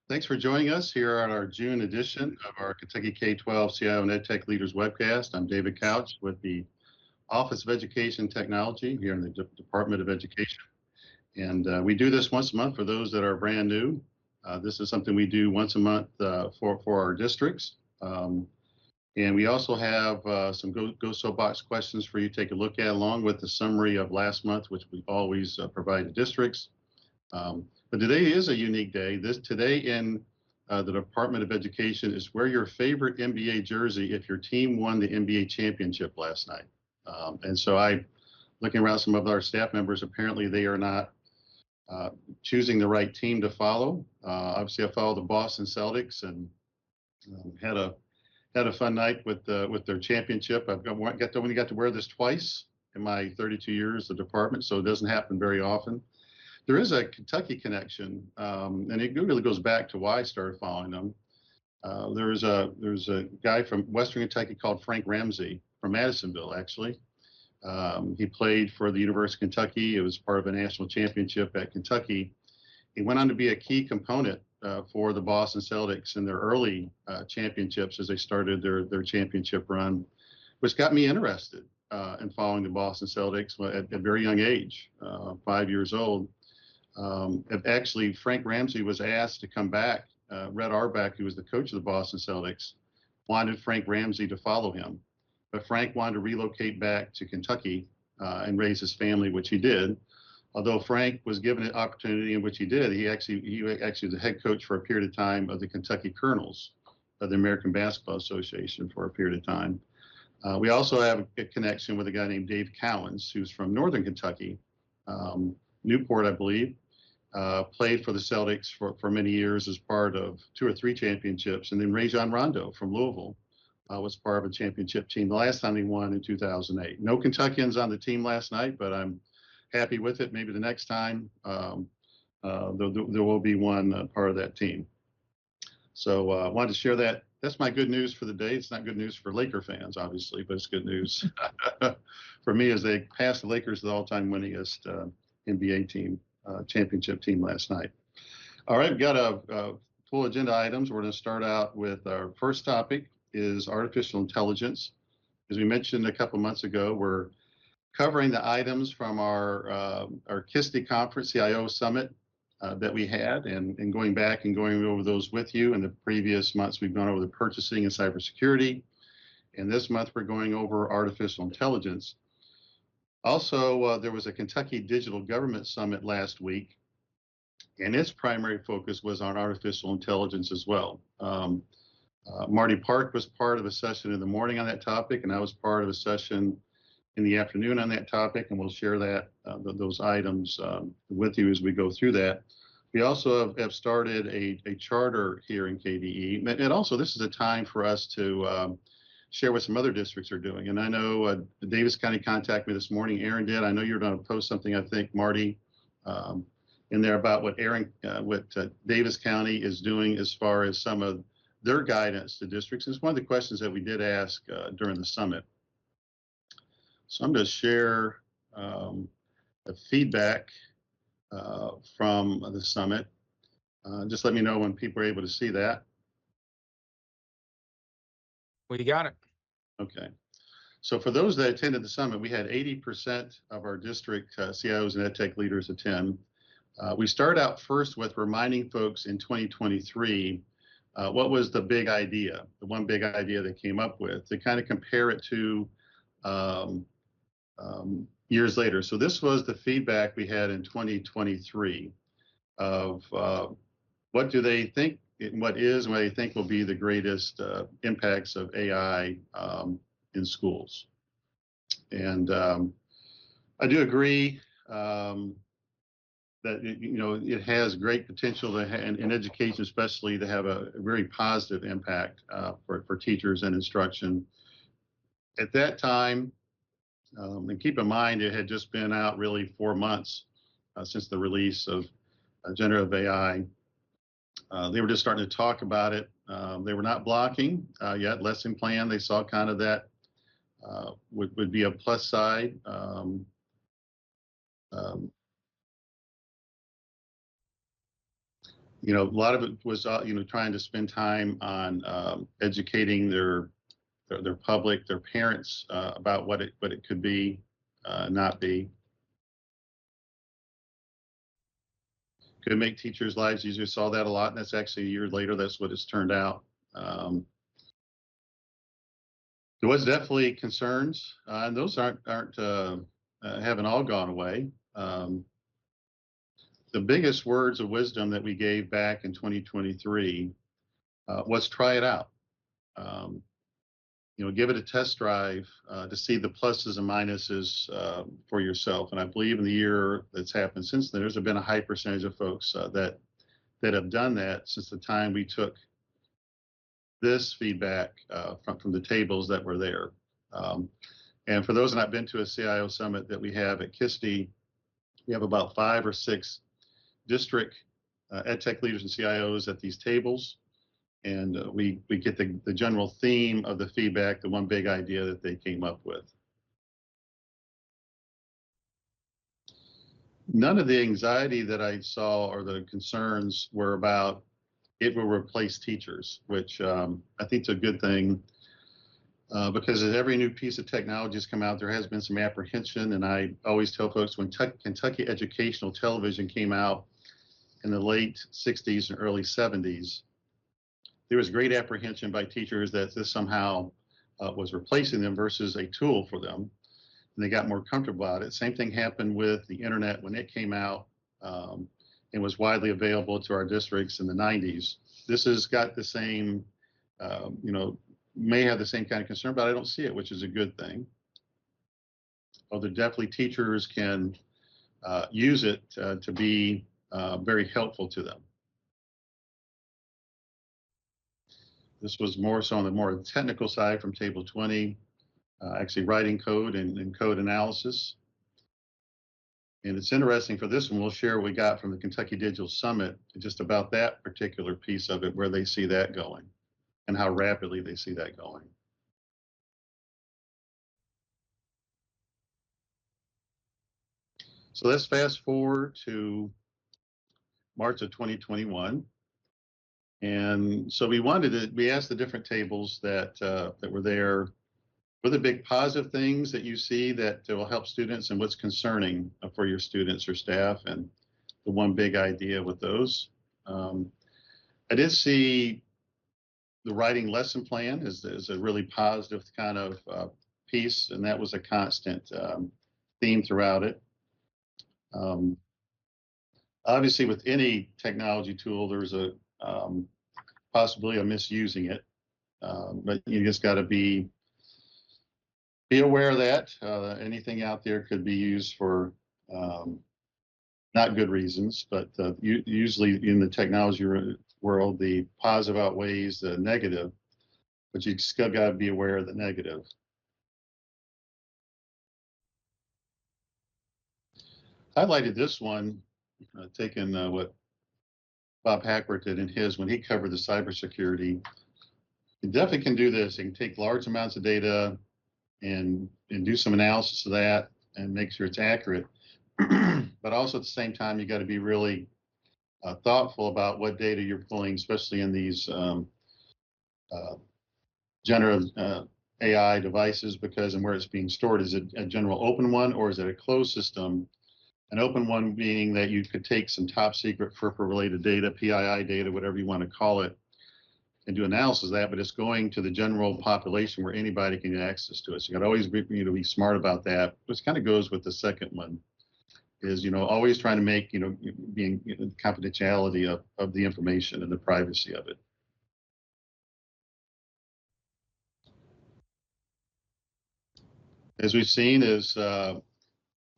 Thanks for joining us here on our June edition of our Kentucky K-12 CIO and EdTech Leaders webcast. I'm David Couch with the Office of Education Technology here in the Department of Education. And we do this once a month for those that are brand new. This is something we do once a month for our districts. And we also have some Go Soapbox questions for you to take a look at, along with the summary of last month, which we always provide to districts. But today is a unique day. Today in the Department of Education is wear your favorite NBA jersey if your team won the NBA championship last night. And so looking around some of our staff members, apparently they are not choosing the right team to follow. Obviously, I follow the Boston Celtics and had a fun night with their championship. I've only got to wear this twice in my 32 years of department, so it doesn't happen very often. There is a Kentucky connection, and it really goes back to why I started following them. There's a guy from Western Kentucky called Frank Ramsey from Madisonville, actually. He played for the University of Kentucky. It was part of a national championship at Kentucky. He went on to be a key component for the Boston Celtics in their early championships as they started their championship run, which got me interested in following the Boston Celtics at a very young age, 5 years old. Actually, Frank Ramsey was asked to come back. Red Auerbach, who was the coach of the Boston Celtics, wanted Frank Ramsey to follow him. But Frank wanted to relocate back to Kentucky and raise his family, which he did. Although Frank was given an opportunity, in which he did, he actually was the head coach for a period of time of the Kentucky Colonels of the American Basketball Association for a period of time. We also have a connection with a guy named Dave Cowens, who's from Northern Kentucky, Newport, I believe. Played for the Celtics for many years as part of 2 or 3 championships. And then Rajon Rondo from Louisville was part of a championship team the last time he won in 2008. No Kentuckians on the team last night, but I'm happy with it. Maybe the next time there will be one part of that team. So I wanted to share that. That's my good news for the day. It's not good news for Laker fans, obviously, but it's good news for me as they passed the Lakers, the all-time winningest NBA team. Championship team last night. All right, we've got a full agenda items. We're going to start out with our first topic is artificial intelligence. As we mentioned a couple months ago, we're covering the items from our KISTI conference, CIO summit that we had, and going back and going over those with you. In the previous months, we've gone over the purchasing and cybersecurity. And this month, we're going over artificial intelligence. Also, there was a Kentucky Digital Government Summit last week, and its primary focus was on artificial intelligence as well. Marty Park was part of a session in the morning on that topic, and I was part of a session in the afternoon on that topic, and we'll share those items with you as we go through that. We also have started a charter here in KDE, and also this is a time for us to share what some other districts are doing. And I know Davis County contacted me this morning. Aaron did. I know you're going to post something, I think, Marty, in there about what Davis County is doing as far as some of their guidance to districts. It's one of the questions that we did ask during the summit. So I'm going to share the feedback from the summit. Just let me know when people are able to see that. Well, you got it. Okay. So for those that attended the summit, we had 80% of our district CIOs and EdTech leaders attend. We start out first with reminding folks in 2023, what was the big idea, the one big idea they came up with, to kind of compare it to years later. So this was the feedback we had in 2023 of what do they think, what is and what they think will be the greatest impacts of AI in schools. And I do agree that it has great potential in education, especially to have a very positive impact for teachers and instruction. At that time, and keep in mind, it had just been out really 4 months since the release of generative AI. They were just starting to talk about it. They were not blocking yet. Lesson plan, they saw kind of that would be a plus side. A lot of it was, trying to spend time on educating their public, their parents about what it could be, not be. Could make teachers' lives easier. Saw that a lot, and that's actually a year later. That's what it's turned out. Um, there was definitely concerns, and those haven't all gone away. The biggest words of wisdom that we gave back in 2023 was try it out. Um, give it a test drive to see the pluses and minuses for yourself. And I believe in the year that's happened since then, there's been a high percentage of folks that have done that since the time we took this feedback from the tables that were there. Um, and for those that have not been to a CIO summit that we have at KISTI, we have about 5 or 6 district EdTech leaders and CIOs at these tables. And we get the general theme of the feedback, the one big idea that they came up with. None of the anxiety that I saw or the concerns were about it will replace teachers, which I think is a good thing because as every new piece of technology has come out, there has been some apprehension. And I always tell folks when Kentucky Educational Television came out in the late 60s and early 70s, there was great apprehension by teachers that this somehow was replacing them versus a tool for them. And they got more comfortable about it. Same thing happened with the internet when it came out and was widely available to our districts in the 90s. This has got the same, may have the same kind of concern, but I don't see it, which is a good thing. Although definitely teachers can use it to be very helpful to them. This was more so on the more technical side from table 20, actually writing code and code analysis. And it's interesting for this one, we'll share what we got from the Kentucky Digital Summit, just about that particular piece of it, where they see that going and how rapidly they see that going. So let's fast forward to March of 2021. And so we asked the different tables that were there, what are the big positive things that you see that will help students and what's concerning for your students or staff, and the one big idea with those. I did see the writing lesson plan is a really positive kind of piece, and that was a constant theme throughout it. Obviously, with any technology tool, there's a possibility of misusing it, but you just got to be aware of that. Anything out there could be used for not good reasons, but usually in the technology world, the positive outweighs the negative, but you still got to be aware of the negative. Highlighted this one, taking what Bob Hackworth did in his when he covered the cybersecurity. You definitely can do this. You can take large amounts of data and do some analysis of that and make sure it's accurate. But also at the same time, you got to be really thoughtful about what data you're pulling, especially in these generative AI devices, because and where it's being stored. Is it a general open one, or is it a closed system? An open one meaning that you could take some top secret FERPA-related data, PII data, whatever you want to call it, and do analysis of that, but it's going to the general population where anybody can get access to it. So you got to always be smart about that, which kind of goes with the second one, is always trying to make being confidentiality of the information and the privacy of it. As we've seen, is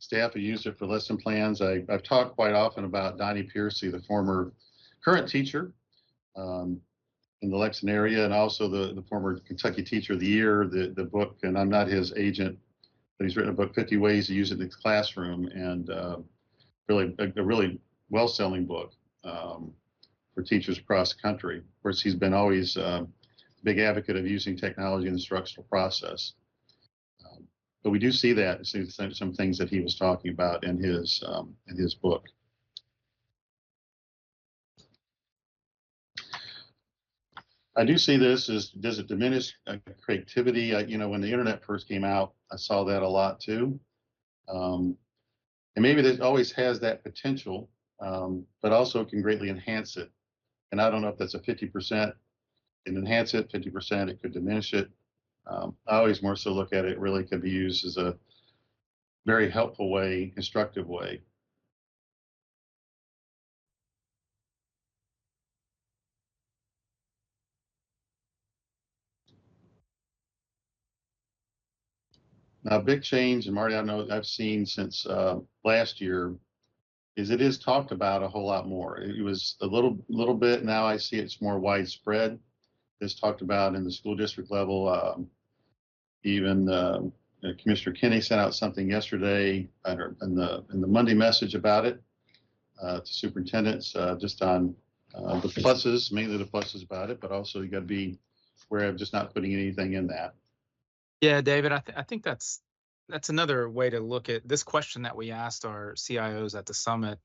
staff have used it for lesson plans. I've talked quite often about Donnie Piercy, the current teacher in the Lexington area, and also the former Kentucky Teacher of the Year. The book, and I'm not his agent, but he's written a book, 50 Ways to Use It in the Classroom, and really a really well-selling book for teachers across the country. Of course, he's been always a big advocate of using technology in the instructional process. But we do see that, some things that he was talking about in his book. I do see this as, does it diminish creativity? When the internet first came out, I saw that a lot too. Um, and maybe it always has that potential, but also can greatly enhance it. And I don't know if that's a 50% can enhance it, 50% it could diminish it. I always more so look at it really could be used as a very helpful way, constructive way. Now, a big change, and Marty, I know I've seen since last year, is it is talked about a whole lot more. It was a little bit. Now I see it's more widespread. It's talked about in the school district level. Even Commissioner Kinney sent out something yesterday in the Monday message about it to superintendents, just on the pluses, mainly the pluses about it, but also you got to be aware of just not putting anything in that. Yeah, David, I think that's another way to look at this question that we asked our CIOs at the summit.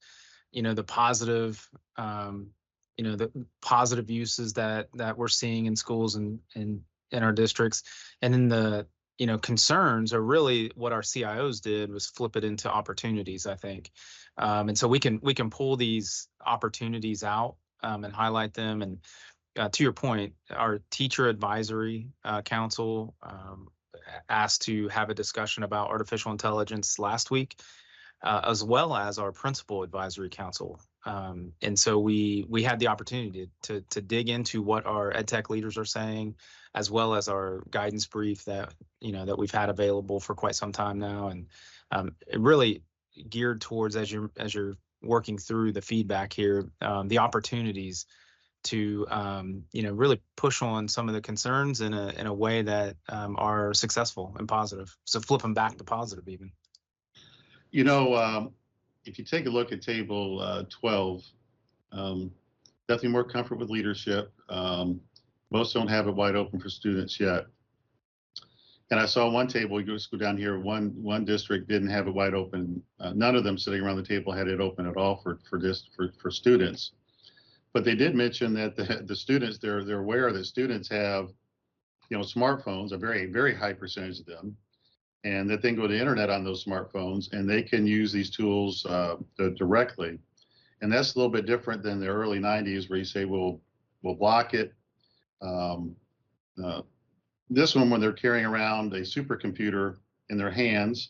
The positive, the positive uses that we're seeing in schools and in our districts, and then the concerns are really what our CIOs did was flip it into opportunities, I think, and so we can pull these opportunities out and highlight them. And to your point, our teacher advisory council asked to have a discussion about artificial intelligence last week, as well as our principal advisory council. And so we had the opportunity to dig into what our EdTech leaders are saying, as well as our guidance brief that that we've had available for quite some time now, and it really geared towards, as you're working through the feedback here, the opportunities to really push on some of the concerns in a way that are successful and positive. So flip them back to positive even. If you take a look at table 12, definitely more comfort with leadership. Most don't have it wide open for students yet. And I saw one table, you just go down here, one district didn't have it wide open. None of them sitting around the table had it open at all for students. But they did mention that the students, they're aware that students have, smartphones, a very, very high percentage of them, and that they can go to the internet on those smartphones and they can use these tools directly. And that's a little bit different than the early 90s where you say, we'll block it. This one, when they're carrying around a supercomputer in their hands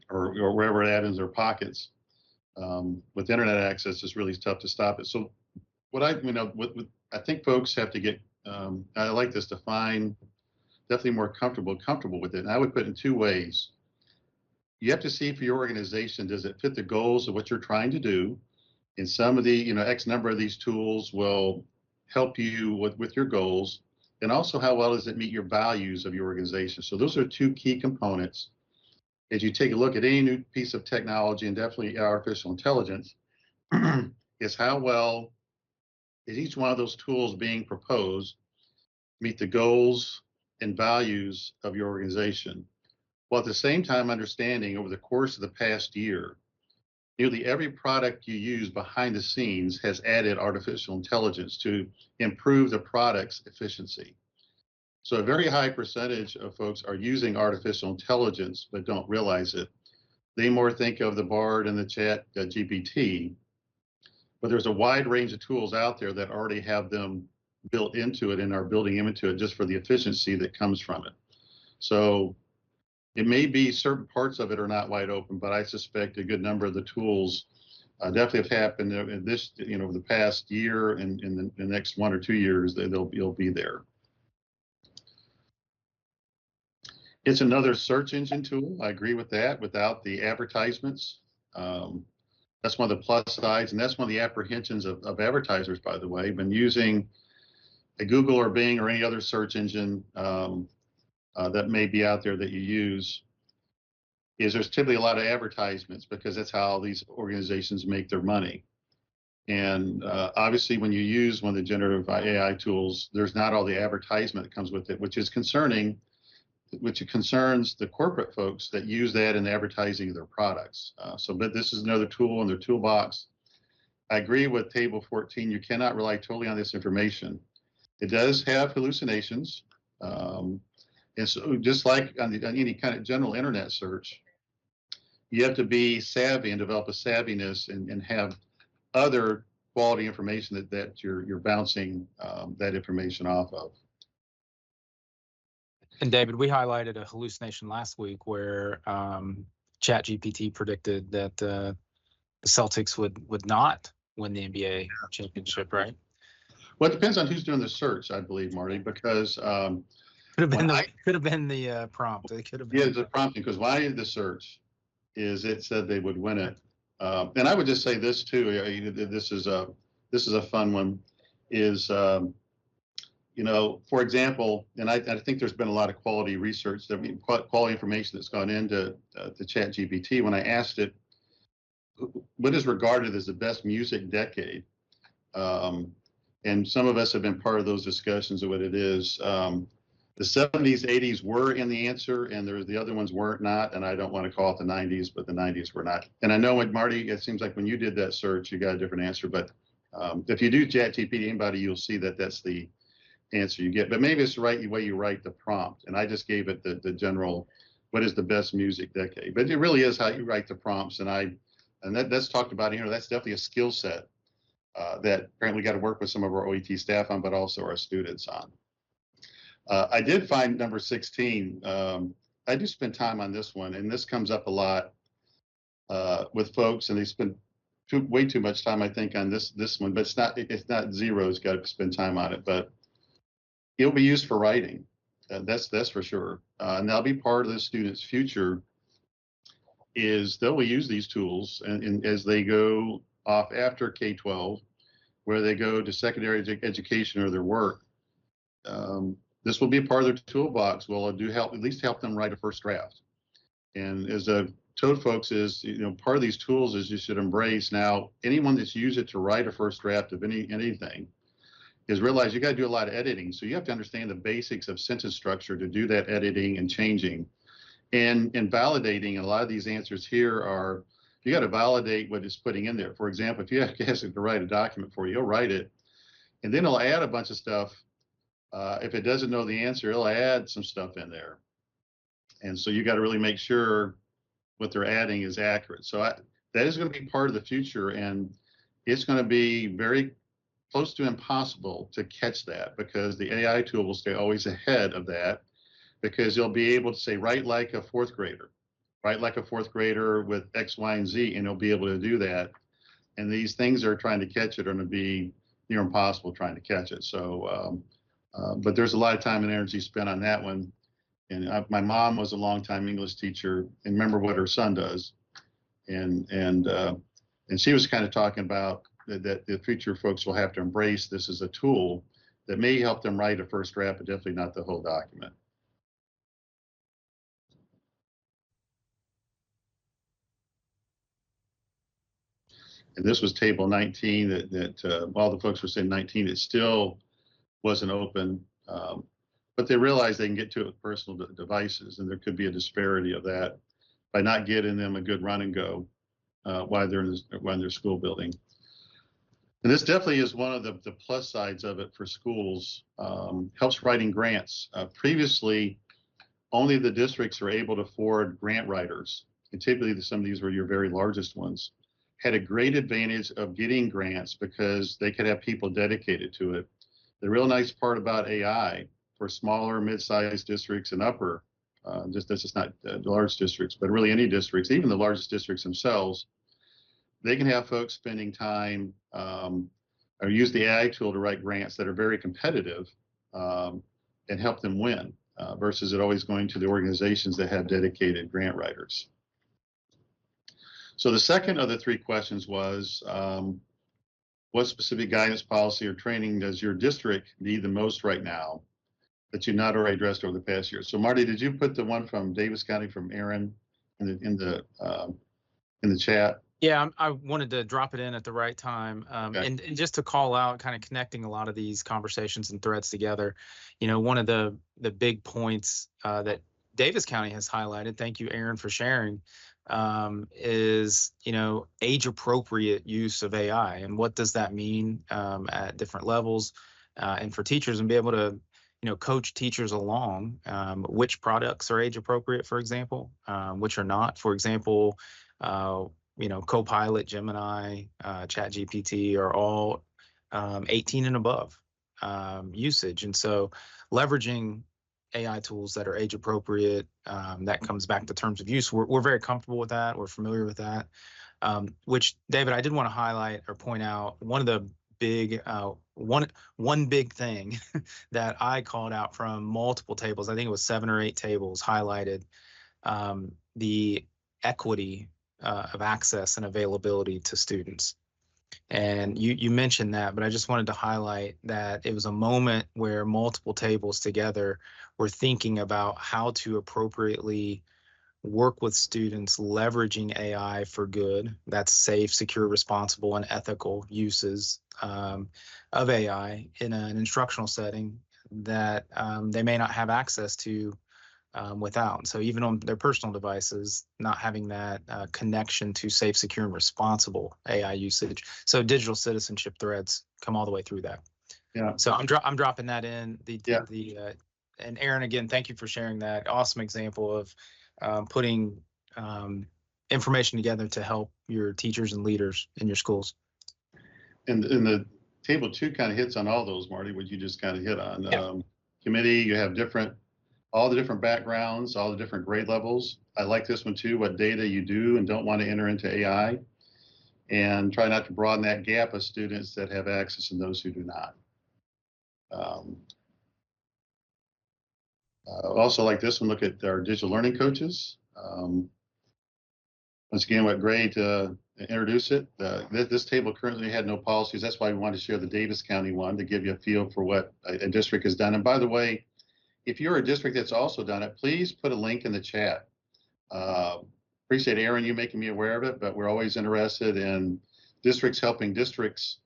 or wherever it is in their pockets, with internet access, it's really tough to stop it. So what I think folks have to get, I like this, define definitely more comfortable with it. And I would put it in two ways. You have to see for your organization, does it fit the goals of what you're trying to do? And some of the, X number of these tools will help you with your goals. And also, how well does it meet your values of your organization? So those are two key components. As you take a look at any new piece of technology, and definitely artificial intelligence, is how well is each one of those tools being proposed meet the goals and values of your organization, while at the same time understanding over the course of the past year, nearly every product you use behind the scenes has added artificial intelligence to improve the product's efficiency. So a very high percentage of folks are using artificial intelligence but don't realize it. They more think of the Bard and the Chat GPT, but there's a wide range of tools out there that already have them built into it and are building into it just for the efficiency that comes from it. So it may be certain parts of it are not wide open, but I suspect a good number of the tools definitely have happened in this, over the past year and in the next 1 or 2 years, they'll be there. It's another search engine tool. I agree with that. Without the advertisements, that's one of the plus sides, and that's one of the apprehensions of advertisers, by the way, when using a Google or Bing or any other search engine that may be out there that you use, is there's typically a lot of advertisements because that's how these organizations make their money. And obviously, when you use one of the generative AI tools, there's not all the advertisement that comes with it, which is concerning, which concerns the corporate folks that use that in advertising their products. But this is another tool in their toolbox. I agree with table 14. You cannot rely totally on this information. It does have hallucinations. And so just like on any kind of general internet search, you have to be savvy and develop a savviness and have other quality information that you're bouncing that information off of. And David, we highlighted a hallucination last week where ChatGPT predicted that the Celtics would not win the NBA championship, right? Well, it depends on who's doing the search, I believe, Marty, because Could have been when the prompt. It could have been. yeah, the prompting, because why I did the search is it said they would win it. And I would just say this too. This is a fun one. Is for example, and I think there's been a lot of quality research, quality information that's gone into the Chat GPT. When I asked it, what is regarded as the best music decade, and some of us have been part of those discussions of what it is. The 70s, 80s were in the answer, and the other ones weren't not. And I don't want to call it the 90s, but the 90s were not. And I know what Marty, it seems like when you did that search, you got a different answer. But if you do ChatGPT anybody, you'll see that that's the answer you get. But maybe it's the right way you write the prompt. And I just gave it the general, what is the best music decade? But it really is how you write the prompts. And that's talked about here. That's definitely a skill set that apparently we got to work with some of our OET staff on, but also our students on. I did find number 16. I do spend time on this one, and this comes up a lot with folks, and they spend way too much time, I think, on this one. But it's not zero. It's got to spend time on it, but it'll be used for writing. That's for sure, and that'll be part of the student's future. Is they'll use these tools, and as they go off after K-12, where they go to secondary education or their work. This will be a part of their toolbox. Well, at least help them write a first draft. And as I've told folks is, part of these tools is you should embrace now anyone that's used it to write a first draft of anything is realize you got to do a lot of editing. So you have to understand the basics of sentence structure to do that editing and changing and validating. And a lot of these answers here are, you got to validate what it's putting in there. For example, if you ask it to write a document for you, you'll write it, and then it'll add a bunch of stuff. If it doesn't know the answer, it'll add some stuff in there. And so you got to really make sure what they're adding is accurate. So that is going to be part of the future, and it's going to be very close to impossible to catch that because the AI tool will stay always ahead of that because they'll be able to say, write like a fourth grader, write like a fourth grader with X, Y, and Z, and they'll be able to do that. And these things they're trying to catch it are going to be near impossible trying to catch it. So, but there's a lot of time and energy spent on that one. And my mom was a longtime English teacher and remember what her son does. And she was kind of talking about that the future folks will have to embrace this as a tool that may help them write a first draft, but definitely not the whole document. And this was table 19 that while the folks were saying 19, it still wasn't open. But they realized they can get to it with personal devices, and there could be a disparity of that by not getting them a good run and go while they're in their school building. And this definitely is one of the plus sides of it for schools. Helps writing grants. Previously, only the districts are able to afford grant writers, and typically some of these were your very largest ones. Had a great advantage of getting grants because they could have people dedicated to it. The real nice part about AI for smaller, mid-sized districts and upper, that's just not large districts, but really any districts, even the largest districts themselves, they can have folks spending time or use the AI tool to write grants that are very competitive and help them win versus it always going to the organizations that have dedicated grant writers. So the second of the three questions was, what specific guidance, policy, or training does your district need the most right now that you've not already addressed over the past year? So Marty, did you put the one from Davis County from Aaron in the chat? Yeah, I wanted to drop it in at the right time. Okay. And just to call out, kind of connecting a lot of these conversations and threads together, one of the big points that Davis County has highlighted, thank you, Aaron, for sharing, is, age appropriate use of AI. And what does that mean at different levels? and for teachers, and be able to, coach teachers along which products are age appropriate, for example, which are not. For example, Copilot, Gemini, ChatGPT are all 18 and above usage. And so leveraging AI tools that are age appropriate, that comes back to terms of use. We're very comfortable with that. We're familiar with that. Which, David, I did want to highlight or point out one of the big one big thing that I called out from multiple tables. I think it was 7 or 8 tables highlighted the equity of access and availability to students. And you mentioned that, but I just wanted to highlight that it was a moment where multiple tables together were thinking about how to appropriately work with students leveraging AI for good. That's safe, secure, responsible, and ethical uses of AI in an instructional setting that they may not have access to without. So even on their personal devices, not having that connection to safe, secure, and responsible AI usage. So digital citizenship threads come all the way through that. Yeah. So I'm dropping that in. And Aaron, again, thank you for sharing that awesome example of putting information together to help your teachers and leaders in your schools. And the table 2 kind of hits on all those, Marty, what you just kind of hit on. Yeah. Committee, you have all the different backgrounds, all the different grade levels. I like this one too, what data you do and don't want to enter into AI, and try not to broaden that gap of students that have access and those who do not. Also like this one, look at our digital learning coaches. Once again, what grade to introduce it. This table currently had no policies. That's why we wanted to share the Davis County one to give you a feel for what a district has done. And by the way, if you're a district that's also done it, please put a link in the chat. Appreciate Aaron, you making me aware of it, but we're always interested in districts helping districts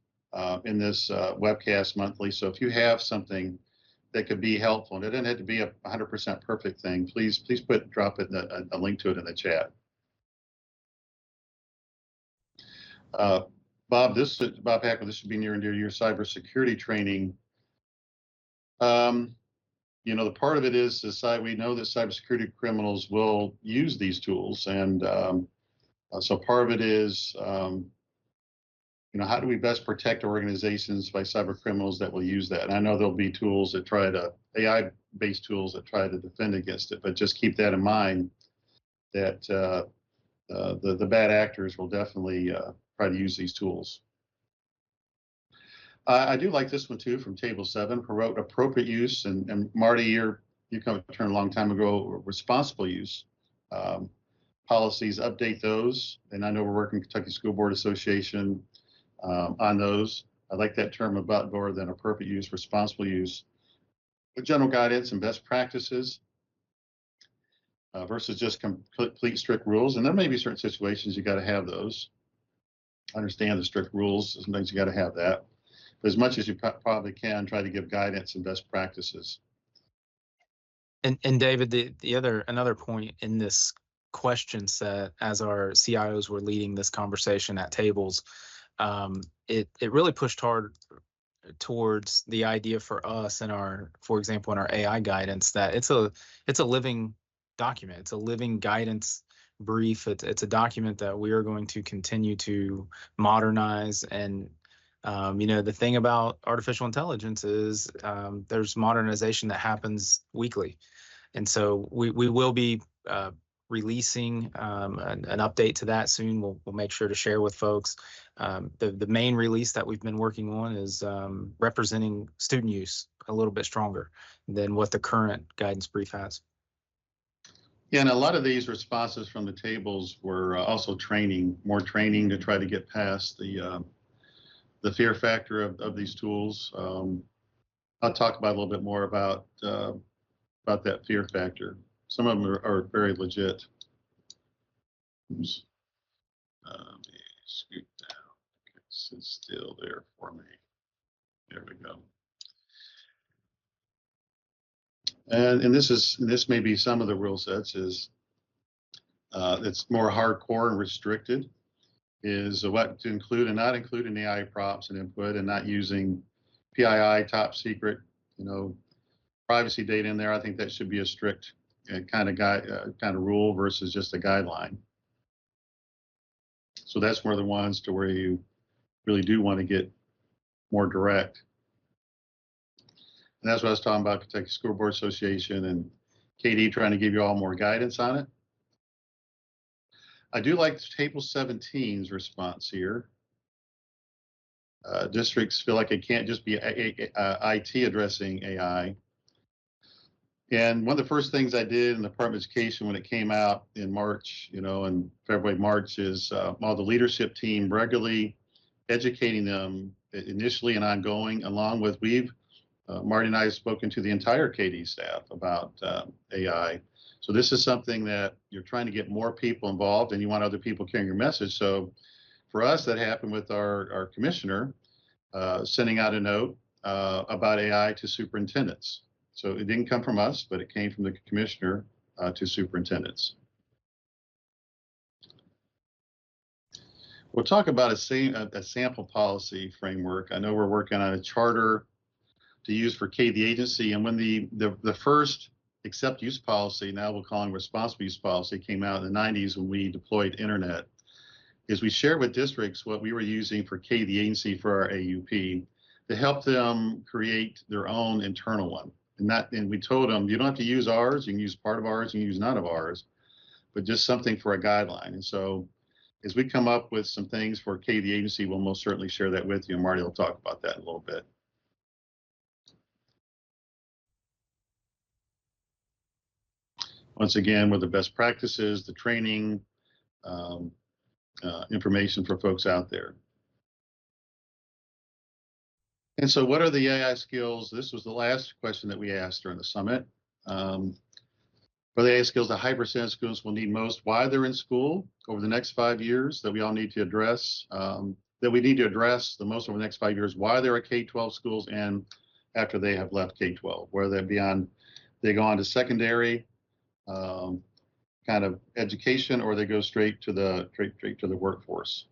in this webcast monthly. So if you have something that could be helpful, and it doesn't have to be a 100% perfect thing, please drop it a link to it in the chat. Bob Hackler, this should be near and dear to your cybersecurity training. The part of it is we know that cybersecurity criminals will use these tools, and so part of it is, how do we best protect organizations by cyber criminals that will use that? And I know there'll be tools that AI-based tools that try to defend against it, but just keep that in mind that the bad actors will definitely try to use these tools. I do like this one too from table 7, promote appropriate use. And Marty, you come to turn a long time ago, responsible use. Policies, update those. And I know we're working with Kentucky School Board Association on those. I like that term about more than appropriate use, responsible use. With general guidance and best practices versus just complete strict rules. And there may be certain situations you got to have those. Understand the strict rules. Sometimes you got to have that. But as much as you probably can, try to give guidance and best practices. And David, another point in this question set, as our CIOs were leading this conversation at tables, it really pushed hard towards the idea for us in for example, in our AI guidance, that it's a living document. It's a living guidance brief. It's a document that we are going to continue to modernize. And the thing about artificial intelligence is there's modernization that happens weekly. And so we will be releasing an update to that soon. We'll make sure to share with folks. The main release that we've been working on is representing student use a little bit stronger than what the current guidance brief has. Yeah, and a lot of these responses from the tables were also more training to try to get past the fear factor of these tools. I'll talk about a little bit more about that fear factor. Some of them are very legit. Oops. Let me scoot down. It's still there for me. There we go. And this may be some of the rule sets is it's more hardcore and restricted. Is what to include and not include in AI prompts and input, and not using PII, top secret, privacy data in there. I think that should be a strict kind of rule versus just a guideline. So that's one of the ones to where you really do want to get more direct. And that's what I was talking about, Kentucky School Board Association and KD trying to give you all more guidance on it. I do like Table 17's response here. Districts feel like it can't just be IT addressing AI. And one of the first things I did in the Department of Education when it came out in March, in February, March, is all the leadership team regularly educating them initially and ongoing, along with Marty and I have spoken to the entire KD staff about AI. So this is something that you're trying to get more people involved, and you want other people carrying your message. So for us, that happened with our commissioner sending out a note about AI to superintendents. So it didn't come from us, but it came from the commissioner to superintendents. We'll talk about a sample policy framework. I know we're working on a charter to use for the agency. And when the first accept use policy, now we'll call it responsible use policy, came out in the 90s when we deployed internet, is we shared with districts what we were using for the agency for our AUP to help them create their own internal one. And we told them, you don't have to use ours, you can use part of ours, you can use none of ours, but just something for a guideline. And so as we come up with some things for the agency, we'll most certainly share that with you. And Marty will talk about that in a little bit. Once again, with the best practices, the training, information for folks out there. And so what are the AI skills? This was the last question that we asked during the summit. For the AI skills, the high percent of schools will need most, why they're in school over the next 5 years, that we all need to address, that we need to address the most over the next 5 years, why they're at K-12 schools and after they have left K-12, whether they go on to secondary kind of education, or they go straight to the workforce.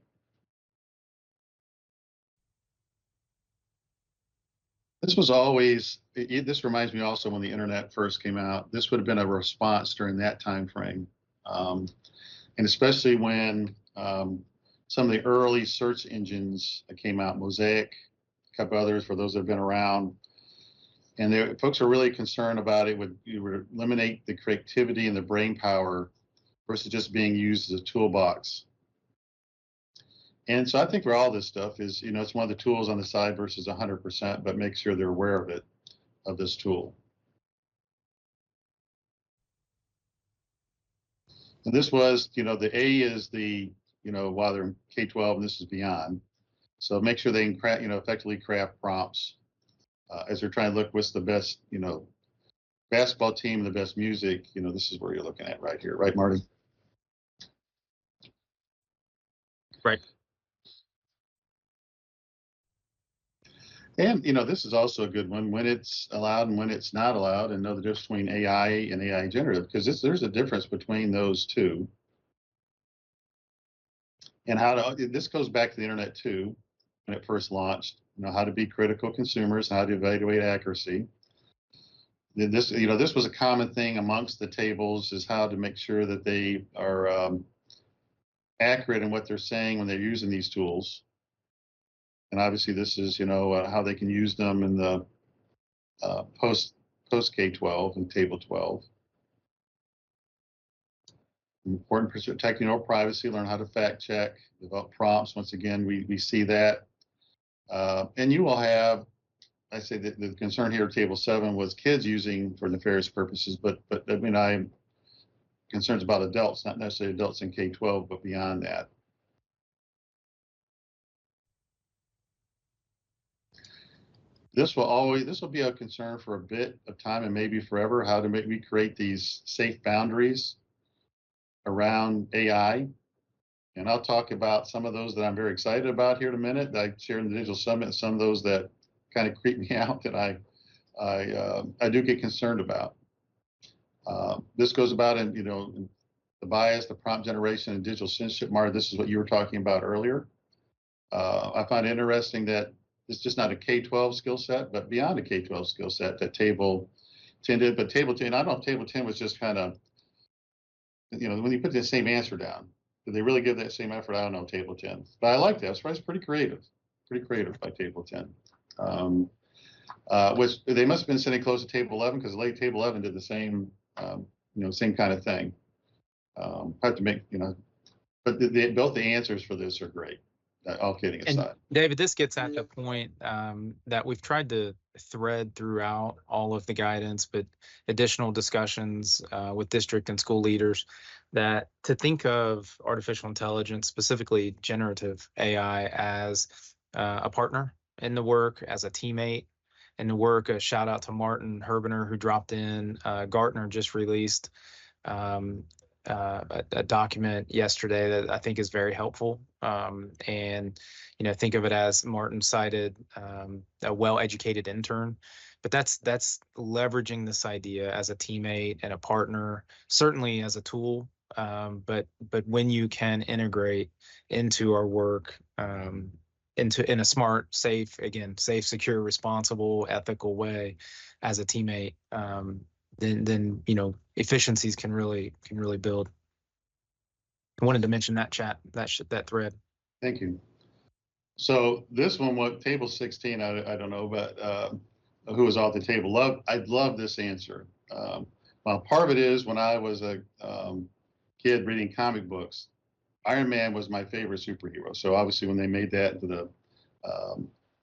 This was always, this reminds me also when the internet first came out, this would have been a response during that time frame. And especially when some of the early search engines that came out, Mosaic, a couple others for those that have been around, and folks are really concerned about it would eliminate the creativity and the brain power versus just being used as a toolbox. And so I think for all this stuff is, it's one of the tools on the side versus 100%, but make sure they're aware of this tool. And this was, the A is the, while they're in K-12 and this is beyond. So make sure they can effectively craft prompts as they're trying to look what's the best, basketball team and the best music. This is where you're looking at right here, right, Marty? Right. And, this is also a good one, when it's allowed and when it's not allowed, and know the difference between AI and AI generative, because there's a difference between those two. And this goes back to the internet too, when it first launched, how to be critical consumers, how to evaluate accuracy. This was a common thing amongst the tables, is how to make sure that they are accurate in what they're saying when they're using these tools. And obviously this is, how they can use them in the post K-12 and Table 12. Important protecting our privacy, learn how to fact check, develop prompts. Once again, we see that. And you will have, I say that the concern here at Table 7 was kids using for nefarious purposes, but I'm concerned about adults, not necessarily adults in K-12, but beyond that. This will be a concern for a bit of time and maybe forever, how to we create these safe boundaries around AI. And I'll talk about some of those that I'm very excited about here in a minute, that I shared in the Digital Summit, and some of those that kind of creep me out that I do get concerned about. This goes about in, the bias, the prompt generation, and digital censorship. Marta, this is what you were talking about earlier. I find it interesting that it's just not a K-12 skill set, but beyond a K-12 skill set that Table 10 did. But Table 10, I don't know if Table 10 was just kind of, when you put the same answer down, did they really give that same effort? I don't know, Table 10. But I like that. It's pretty creative by Table 10. Which they must have been sitting close to Table 11 because late Table 11 did the same, same kind of thing. Have to make, but both the answers for this are great. All kidding aside. And David, this gets at the point that we've tried to thread throughout all of the guidance, but additional discussions with district and school leaders, that to think of artificial intelligence, specifically generative AI, as a partner in the work, as a teammate in the work. A shout out to Martin Herbener, who dropped in. Gartner just released a document yesterday that I think is very helpful. And, think of it as Martin cited a well-educated intern, but that's leveraging this idea as a teammate and a partner, certainly as a tool. But when you can integrate into our work, in a smart, safe, secure, responsible, ethical way as a teammate, then efficiencies can really build. I wanted to mention that that thread. Thank you. So this one, what Table 16, I don't know, but who was off the table? I love this answer. Well, part of it is when I was a kid reading comic books, Iron Man was my favorite superhero. So obviously when they made that into the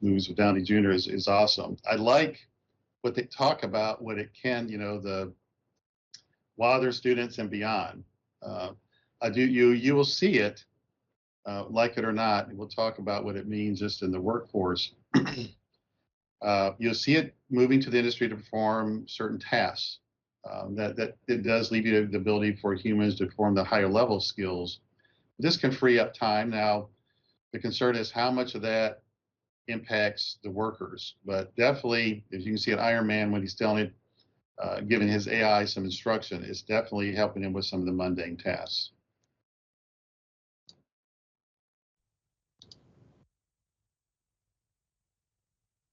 movies with Downey Jr. is awesome. I like what they talk about, what it can, the while they're students and beyond. You will see it, like it or not. We'll talk about what it means just in the workforce. You'll see it moving to the industry to perform certain tasks. That it does leave you the ability for humans to perform the higher level skills. This can free up time. Now, the concern is how much of that impacts the workers. But definitely, as you can see at Iron Man, when he's telling it, giving his AI some instruction, it's definitely helping him with some of the mundane tasks.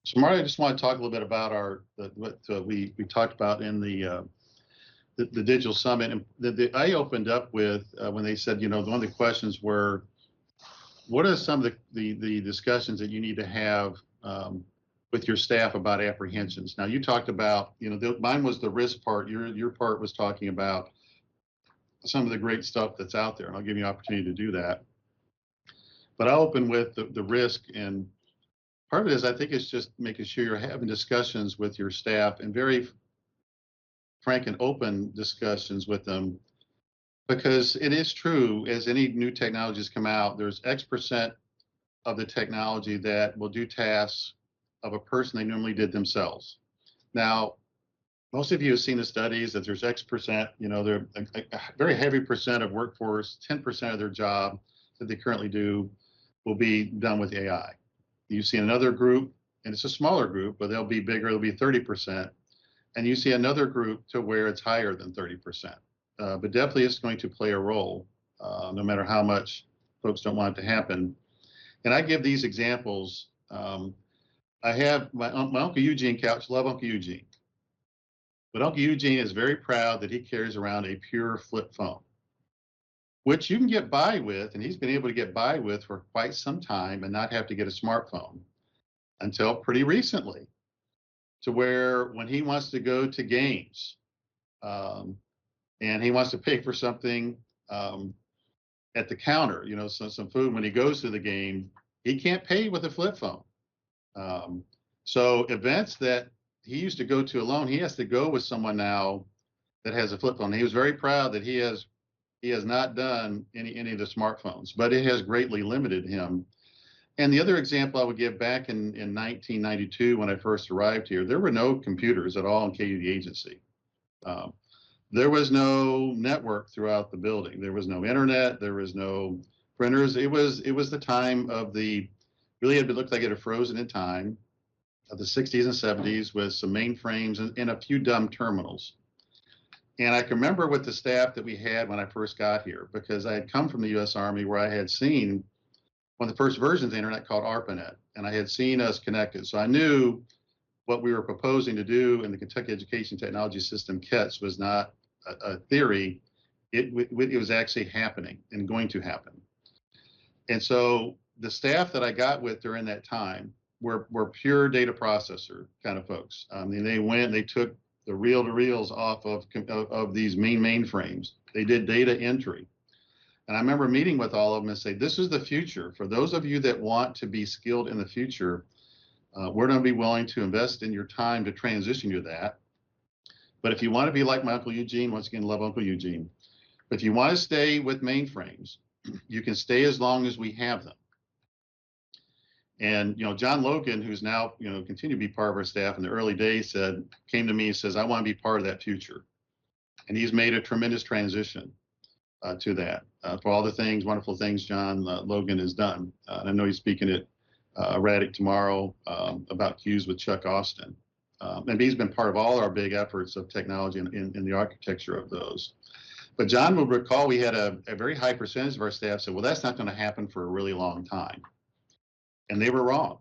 So, Marty, I just want to talk a little bit about what we talked about in the digital summit. And I opened up with when they said, one of the questions were, what are some of the discussions that you need to have with your staff about apprehensions? Now, you talked about, mine was the risk part. Your part was talking about some of the great stuff that's out there, and I'll give you an opportunity to do that. But I'll open with the risk, and part of it is I think it's just making sure you're having discussions with your staff and very frank and open discussions with them, because it is true, as any new technologies come out, there's X% of the technology that will do tasks of a person they normally did themselves. Now, most of you have seen the studies that there's X%, they're a very heavy percent of workforce, 10% of their job that they currently do will be done with AI. You see another group, and it's a smaller group, but they'll be bigger, it'll be 30%. And you see another group to where it's higher than 30%. But definitely it's going to play a role, no matter how much folks don't want it to happen. And I give these examples. I have my Uncle Eugene Couch, love Uncle Eugene. But Uncle Eugene is very proud that he carries around a pure flip phone, which you can get by with, and he's been able to get by with for quite some time and not have to get a smartphone until pretty recently, to where when he wants to go to games and he wants to pay for something at the counter, some food when he goes to the game, he can't pay with a flip phone. So events that he used to go to alone, he has to go with someone now that has a flip phone. He was very proud that he has not done any of the smartphones, but it has greatly limited him. And the other example I would give, back in 1992 when I first arrived here, there were no computers at all in KU the agency. There was no network throughout the building. There was no internet. There was no printers. It was the time of really it looked like it had frozen in time of the 60s and 70s with some mainframes and a few dumb terminals. And I can remember with the staff that we had when I first got here, because I had come from the U.S. Army where I had seen one of the first versions of the internet called ARPANET, and I had seen us connected. So I knew what we were proposing to do in the Kentucky Education Technology System, KETS, was not a theory. It was actually happening and going to happen. And so the staff that I got with during that time were pure data processor kind of folks. I mean, they took the reel-to-reels off of these mainframes. They did data entry. And I remember meeting with all of them and say, this is the future. For those of you that want to be skilled in the future, we're going to be willing to invest in your time to transition you to that. But if you want to be like my Uncle Eugene, once again, love Uncle Eugene. But if you want to stay with mainframes, you can stay as long as we have them. And, John Logan, who's now, continued to be part of our staff in the early days, came to me and says, I want to be part of that future. And he's made a tremendous transition to that for all the things, wonderful things John Logan has done. And I know he's speaking at Radic tomorrow about Q's with Chuck Austin. And he's been part of all our big efforts of technology in the architecture of those. But John will recall we had a very high percentage of our staff said, well, that's not going to happen for a really long time. And they were wrong.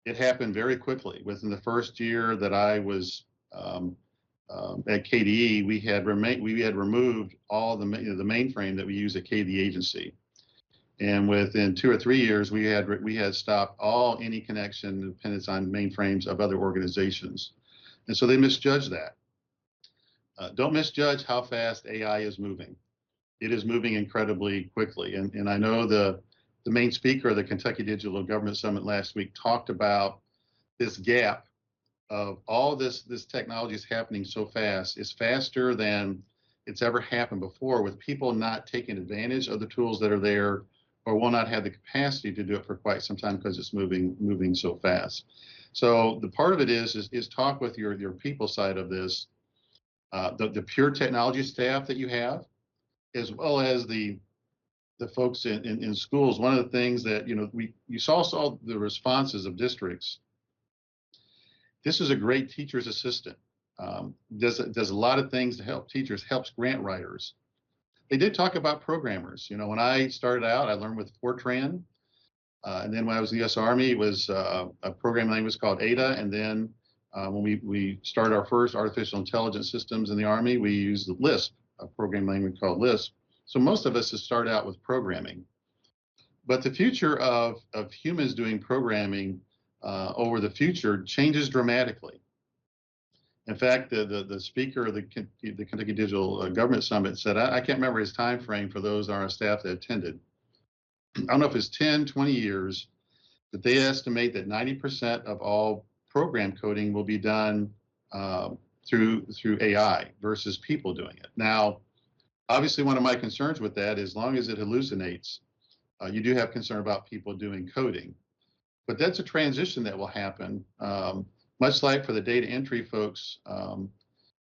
It happened very quickly. Within the first year that I was at KDE, we had removed all the mainframe that we use at KDE agency. And within 2 or 3 years, we had stopped any connection dependence on mainframes of other organizations. And so they misjudged that. Don't misjudge how fast AI is moving. It is moving incredibly quickly. And I know the main speaker of the Kentucky Digital Government Summit last week talked about this gap of all this technology is happening so fast. It's faster than it's ever happened before, with people not taking advantage of the tools that are there, or will not have the capacity to do it for quite some time because it's moving so fast. So the part of it is talk with your people side of this, the pure technology staff that you have, as well as the folks in schools. One of the things that you saw the responses of districts. This is a great teacher's assistant. Does a lot of things to help teachers, helps grant writers. They did talk about programmers. When I started out, I learned with Fortran. And then when I was in the U.S. Army, it was a programming language called Ada. And then when we started our first artificial intelligence systems in the Army, we used Lisp, a programming language called Lisp. So most of us have started out with programming. But the future of humans doing programming over the future changes dramatically. In fact, the speaker of the Kentucky Digital Government Summit said, I can't remember his time frame for those on our staff that attended. I don't know if it's 10, 20 years, but they estimate that 90% of all program coding will be done through AI versus people doing it. Now, obviously, one of my concerns with that is, as long as it hallucinates, you do have concern about people doing coding. But that's a transition that will happen, much like for the data entry folks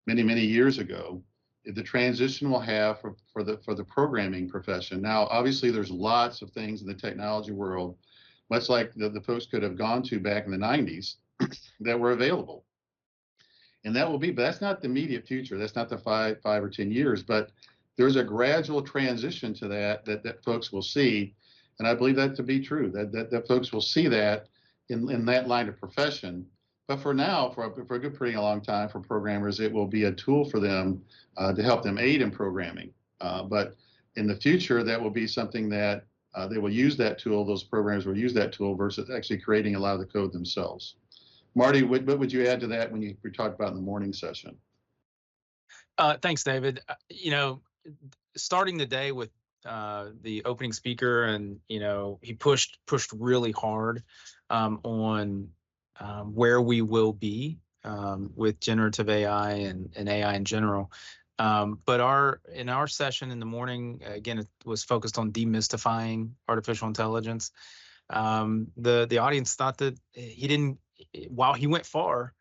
many years ago. The transition will have for the programming profession. Now, obviously, there's lots of things in the technology world, much like the folks could have gone to back in the 90s, that were available. And that will be, but that's not the immediate future. That's not the 5 or 10 years. But there's a gradual transition to that folks will see. And I believe that to be true, that folks will see that in that line of profession. But for now, for a good pretty long time, for programmers, it will be a tool for them to help them aid in programming. But in the future, that will be something that they will use that tool, those programmers will use that tool versus actually creating a lot of the code themselves. Marty, what would you add to that when we talked about in the morning session? Thanks, David. Starting the day with the opening speaker, and he pushed really hard on where we will be with generative AI and AI in general. But in our session in the morning, again, it was focused on demystifying artificial intelligence. The audience thought that while he went far,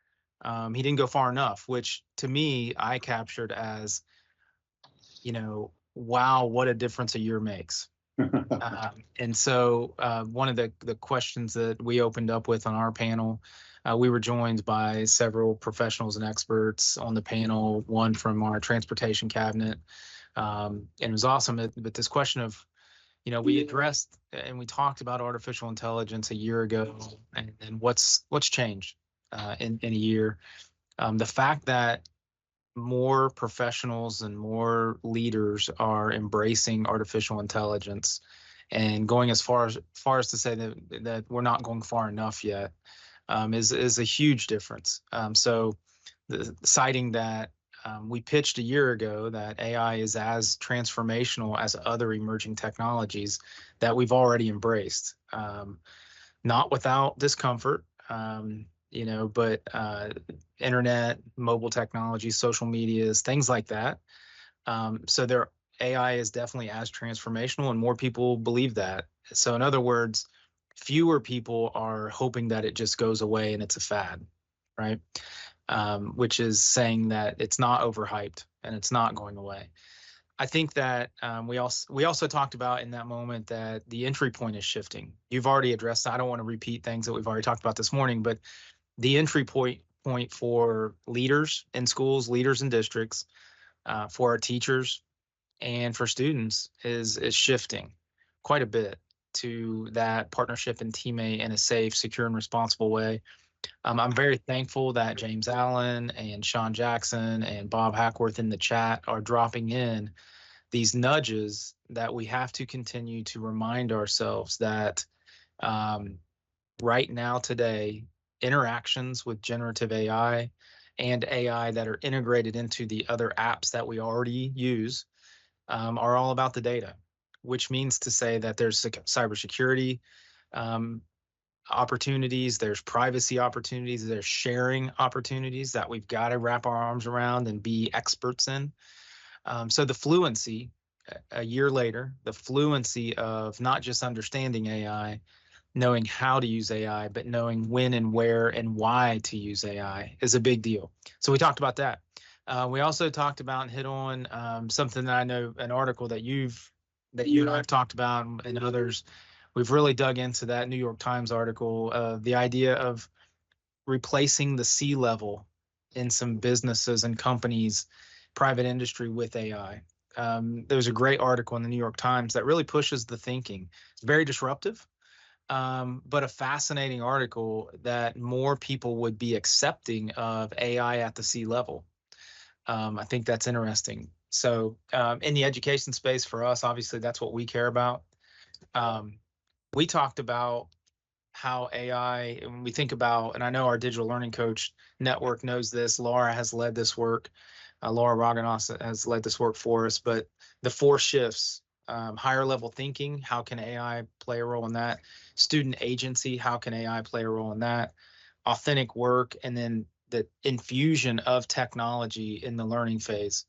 he didn't go far enough, which to me, I captured as, wow, what a difference a year makes. And so one of the questions that we opened up with on our panel, we were joined by several professionals and experts on the panel, one from our transportation cabinet. And it was awesome. But this question of, we addressed and we talked about artificial intelligence a year ago, and what's changed in a year. The fact that more professionals and more leaders are embracing artificial intelligence and going as far as to say that we're not going far enough yet is a huge difference. So citing that we pitched a year ago that AI is as transformational as other emerging technologies that we've already embraced, not without discomfort, but internet, mobile technology, social medias, things like that. So AI is definitely as transformational, and more people believe that. So in other words, fewer people are hoping that it just goes away and it's a fad, right? Which is saying that it's not overhyped and it's not going away. I think that we also talked about in that moment that the entry point is shifting. You've already addressed. I don't want to repeat things that we've already talked about this morning, but the entry point for leaders in schools, leaders in districts, for our teachers, and for students is shifting quite a bit to that partnership and teammate in a safe, secure, and responsible way. I'm very thankful that James Allen and Sean Jackson and Bob Hackworth in the chat are dropping in these nudges that we have to continue to remind ourselves that right now, today, interactions with generative AI and AI that are integrated into the other apps that we already use are all about the data, which means to say that there's cybersecurity opportunities, there's privacy opportunities, there's sharing opportunities that we've got to wrap our arms around and be experts in. So the fluency, a year later, the fluency of not just understanding AI, knowing how to use AI, but knowing when and where and why to use AI is a big deal. So we talked about that. We also talked about and hit on something that I know, an article that you and I have talked about, and others. We've really dug into that New York Times article, the idea of replacing the C-level in some businesses and companies, private industry, with AI. There's a great article in the New York Times that really pushes the thinking. It's very disruptive, but a fascinating article that more people would be accepting of AI at the C-level. I think that's interesting. So in the education space for us, obviously, that's what we care about. We talked about how AI, and when we think about, and I know our digital learning coach network knows this, Laura has led this work. Laura Raganos has led this work for us, but the 4 shifts, higher level thinking, how can AI play a role in that? Student agency, how can AI play a role in that? Authentic work, and then the infusion of technology in the learning phase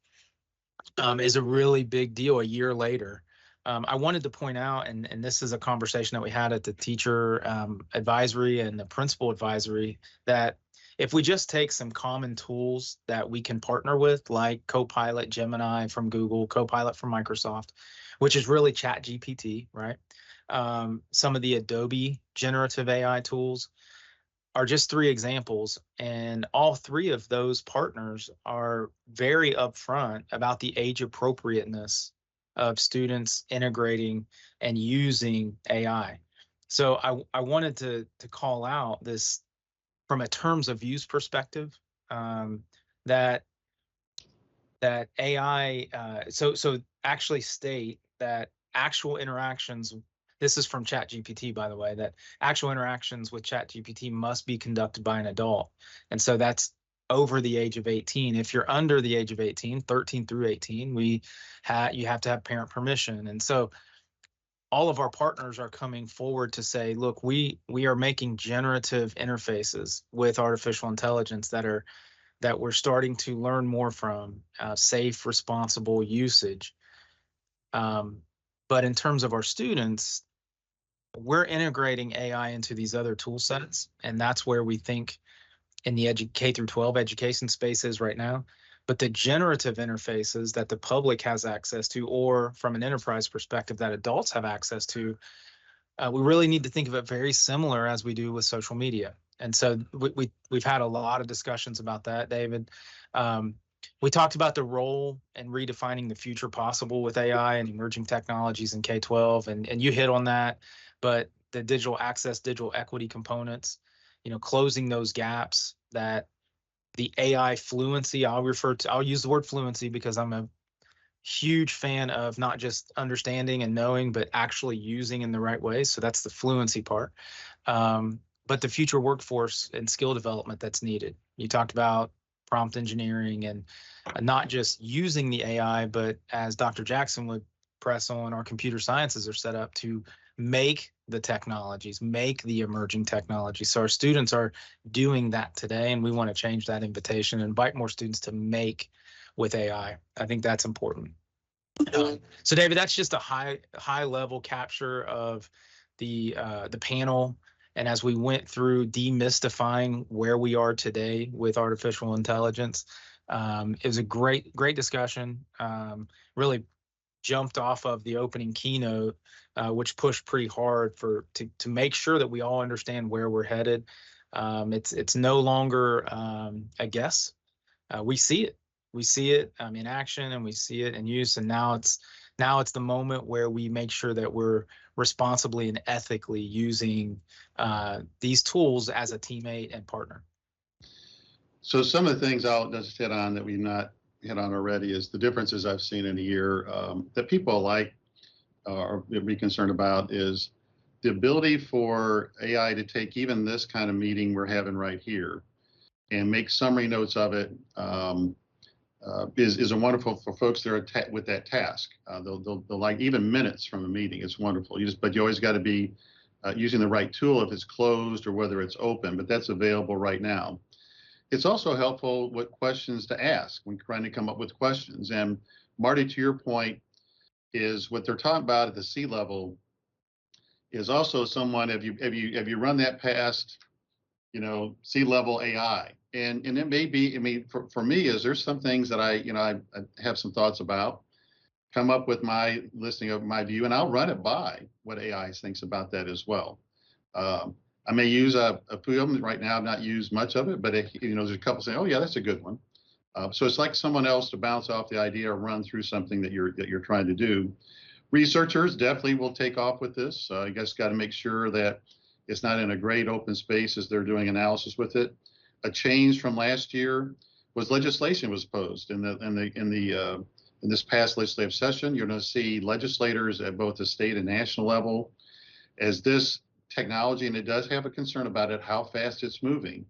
is a really big deal a year later. I wanted to point out, and this is a conversation that we had at the teacher advisory and the principal advisory, that if we just take some common tools that we can partner with, like Copilot, Gemini from Google, Copilot from Microsoft, which is really ChatGPT, right? Some of the Adobe generative AI tools are just 3 examples, and all 3 of those partners are very upfront about the age appropriateness of students integrating and using AI. So I wanted to call out this from a terms of use perspective, that AI, so actually state that actual interactions, this is from ChatGPT, by the way, that actual interactions with ChatGPT must be conducted by an adult. And so that's over the age of 18. If you're under the age of 18, 13 through 18, you have to have parent permission. And so all of our partners are coming forward to say, look, we are making generative interfaces with artificial intelligence that we're starting to learn more from, safe, responsible usage. But in terms of our students, we're integrating AI into these other tool sets, and that's where we think in the K through 12 education space is right now. But the generative interfaces that the public has access to, or from an enterprise perspective that adults have access to, we really need to think of it very similar as we do with social media. And so we've had a lot of discussions about that, David. We talked about the role and redefining the future possible with AI and emerging technologies in K-12, and you hit on that. But the digital access, digital equity components, closing those gaps that the AI fluency, I'll use the word fluency because I'm a huge fan of not just understanding and knowing, but actually using in the right way. So that's the fluency part. But the future workforce and skill development that's needed. You talked about prompt engineering and not just using the AI, but as Dr. Jackson would press on, our computer sciences are set up to make the technologies, make the emerging technologies. So our students are doing that today, and we want to change that invitation and invite more students to make with AI. I think that's important. So David, that's just a high level capture of the panel. And as we went through demystifying where we are today with artificial intelligence, it was a great discussion. Really jumped off of the opening keynote, which pushed pretty hard to make sure that we all understand where we're headed. It's no longer a guess. We see it. We see it in action, and we see it in use. And now it's the moment where we make sure that we're responsibly and ethically using these tools as a teammate and partner. So some of the things I'll just hit on that we've not hit on already is the differences I've seen in a year that people like or be concerned about is the ability for AI to take even this kind of meeting we're having right here and make summary notes of it. Is a wonderful for folks that are with that task. They'll like even minutes from a meeting. It's wonderful. But you always got to be using the right tool if it's closed or whether it's open. But that's available right now. It's also helpful what questions to ask when trying to come up with questions. And Marty, to your point, is what they're talking about at the C level is also someone. Have you run that past C-level AI? And it may be, I mean, for me, is there's some things that I have some thoughts about, come up with my listing of my view, and I'll run it by what AI thinks about that as well. I may use a few of them right now. I've not used much of it, but there's a couple saying, oh yeah, that's a good one. So it's like someone else to bounce off the idea or run through something that you're trying to do. Researchers definitely will take off with this. I guess got to make sure that it's not in a great open space as they're doing analysis with it. A change from last year was legislation was posed in this past legislative session. You're going to see legislators at both the state and national level as this technology, and it does have a concern about it, how fast it's moving,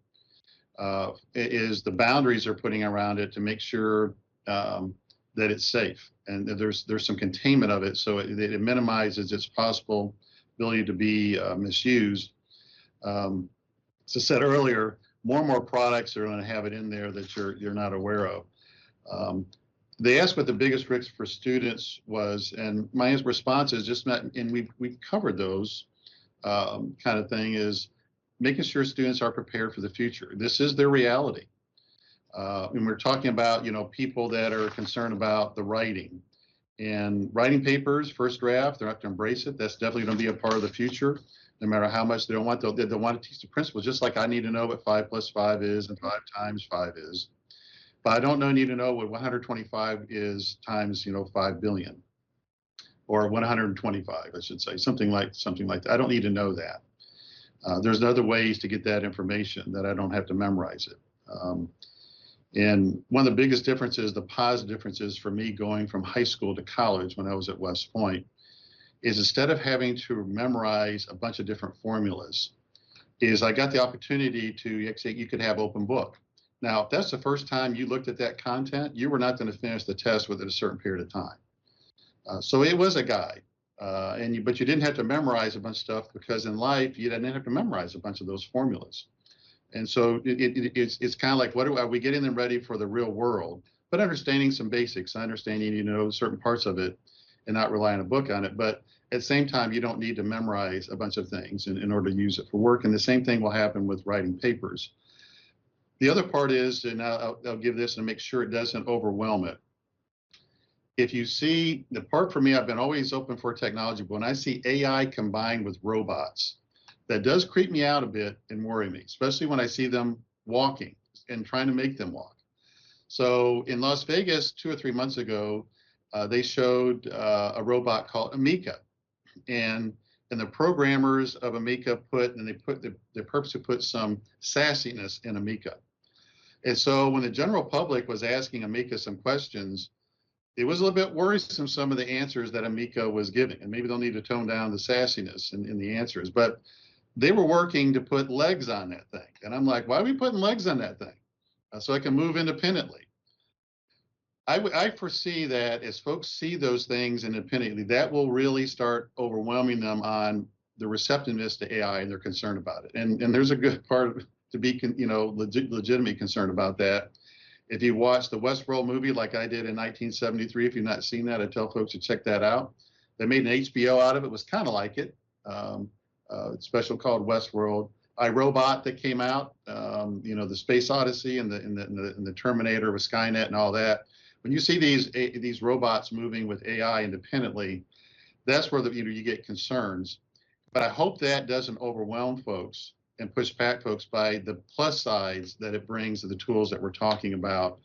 is the boundaries they're putting around it to make sure that it's safe and that there's some containment of it so it minimizes its possible ability to be misused. As I said earlier, more and more products are going to have it in there that you're not aware of. They asked what the biggest risk for students was, and my response is just not, and we've covered those kind of thing, is making sure students are prepared for the future. This is their reality. And we're talking about, people that are concerned about the writing and writing papers, first draft, they're not to embrace it. That's definitely going to be a part of the future. No matter how much they don't want, they'll want to teach the principles, just like I need to know what 5 + 5 is and 5 × 5 is. But I don't need to know what 125 is times, 5 billion, or 125, I should say, something like that. I don't need to know that. There's other ways to get that information that I don't have to memorize it. And one of the biggest differences, the positive differences for me going from high school to college when I was at West Point, is instead of having to memorize a bunch of different formulas, is I got the opportunity to, you could have open book. Now, if that's the first time you looked at that content, you were not going to finish the test within a certain period of time. So it was a guide, but you didn't have to memorize a bunch of stuff, because in life, you didn't have to memorize a bunch of those formulas. And so it's kind of like, are we getting them ready for the real world, but understanding some basics, understanding, certain parts of it and not rely on a book on it. But at the same time, you don't need to memorize a bunch of things in order to use it for work. And the same thing will happen with writing papers. The other part is, and I'll give this and make sure it doesn't overwhelm it. If you see the part for me, I've been always open for technology, but when I see AI combined with robots, that does creep me out a bit and worry me, especially when I see them walking and trying to make them walk. So in Las Vegas 2 or 3 months ago, they showed a robot called Amica, and the programmers of Amica they purposely put some sassiness in Amica. And so when the general public was asking Amica some questions, it was a little bit worrisome, some of the answers that Amica was giving. And maybe they'll need to tone down the sassiness in the answers. But they were working to put legs on that thing. And I'm like, why are we putting legs on that thing? So I can move independently. I foresee that as folks see those things independently, that will really start overwhelming them on the receptiveness to AI, and they're concerned about it. And there's a good part of, to be legitimately concerned about that. If you watch the Westworld movie like I did in 1973, if you've not seen that, I tell folks to check that out. They made an HBO out of it. It was kind of like it. Special called Westworld. iRobot that came out, the Space Odyssey and the Terminator with Skynet and all that. When you see these robots moving with AI independently, that's where you get concerns. But I hope that doesn't overwhelm folks and push back folks by the plus sides that it brings to the tools that we're talking about.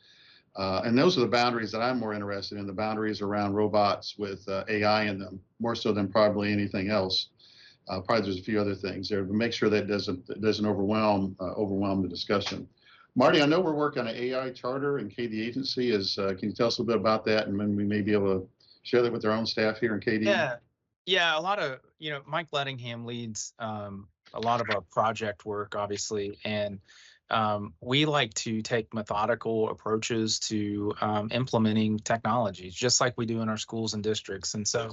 And those are the boundaries that I'm more interested in, the boundaries around robots with AI in them, more so than probably anything else. Probably there's a few other things there, but make sure that doesn't overwhelm the discussion. Marty, I know we're working on an AI charter, and KD agency can you tell us a little bit about that, and then we may be able to share that with our own staff here in KD? Yeah, a lot of, Mike Lettingham leads a lot of our project work, obviously, and we like to take methodical approaches to implementing technologies, just like we do in our schools and districts. And so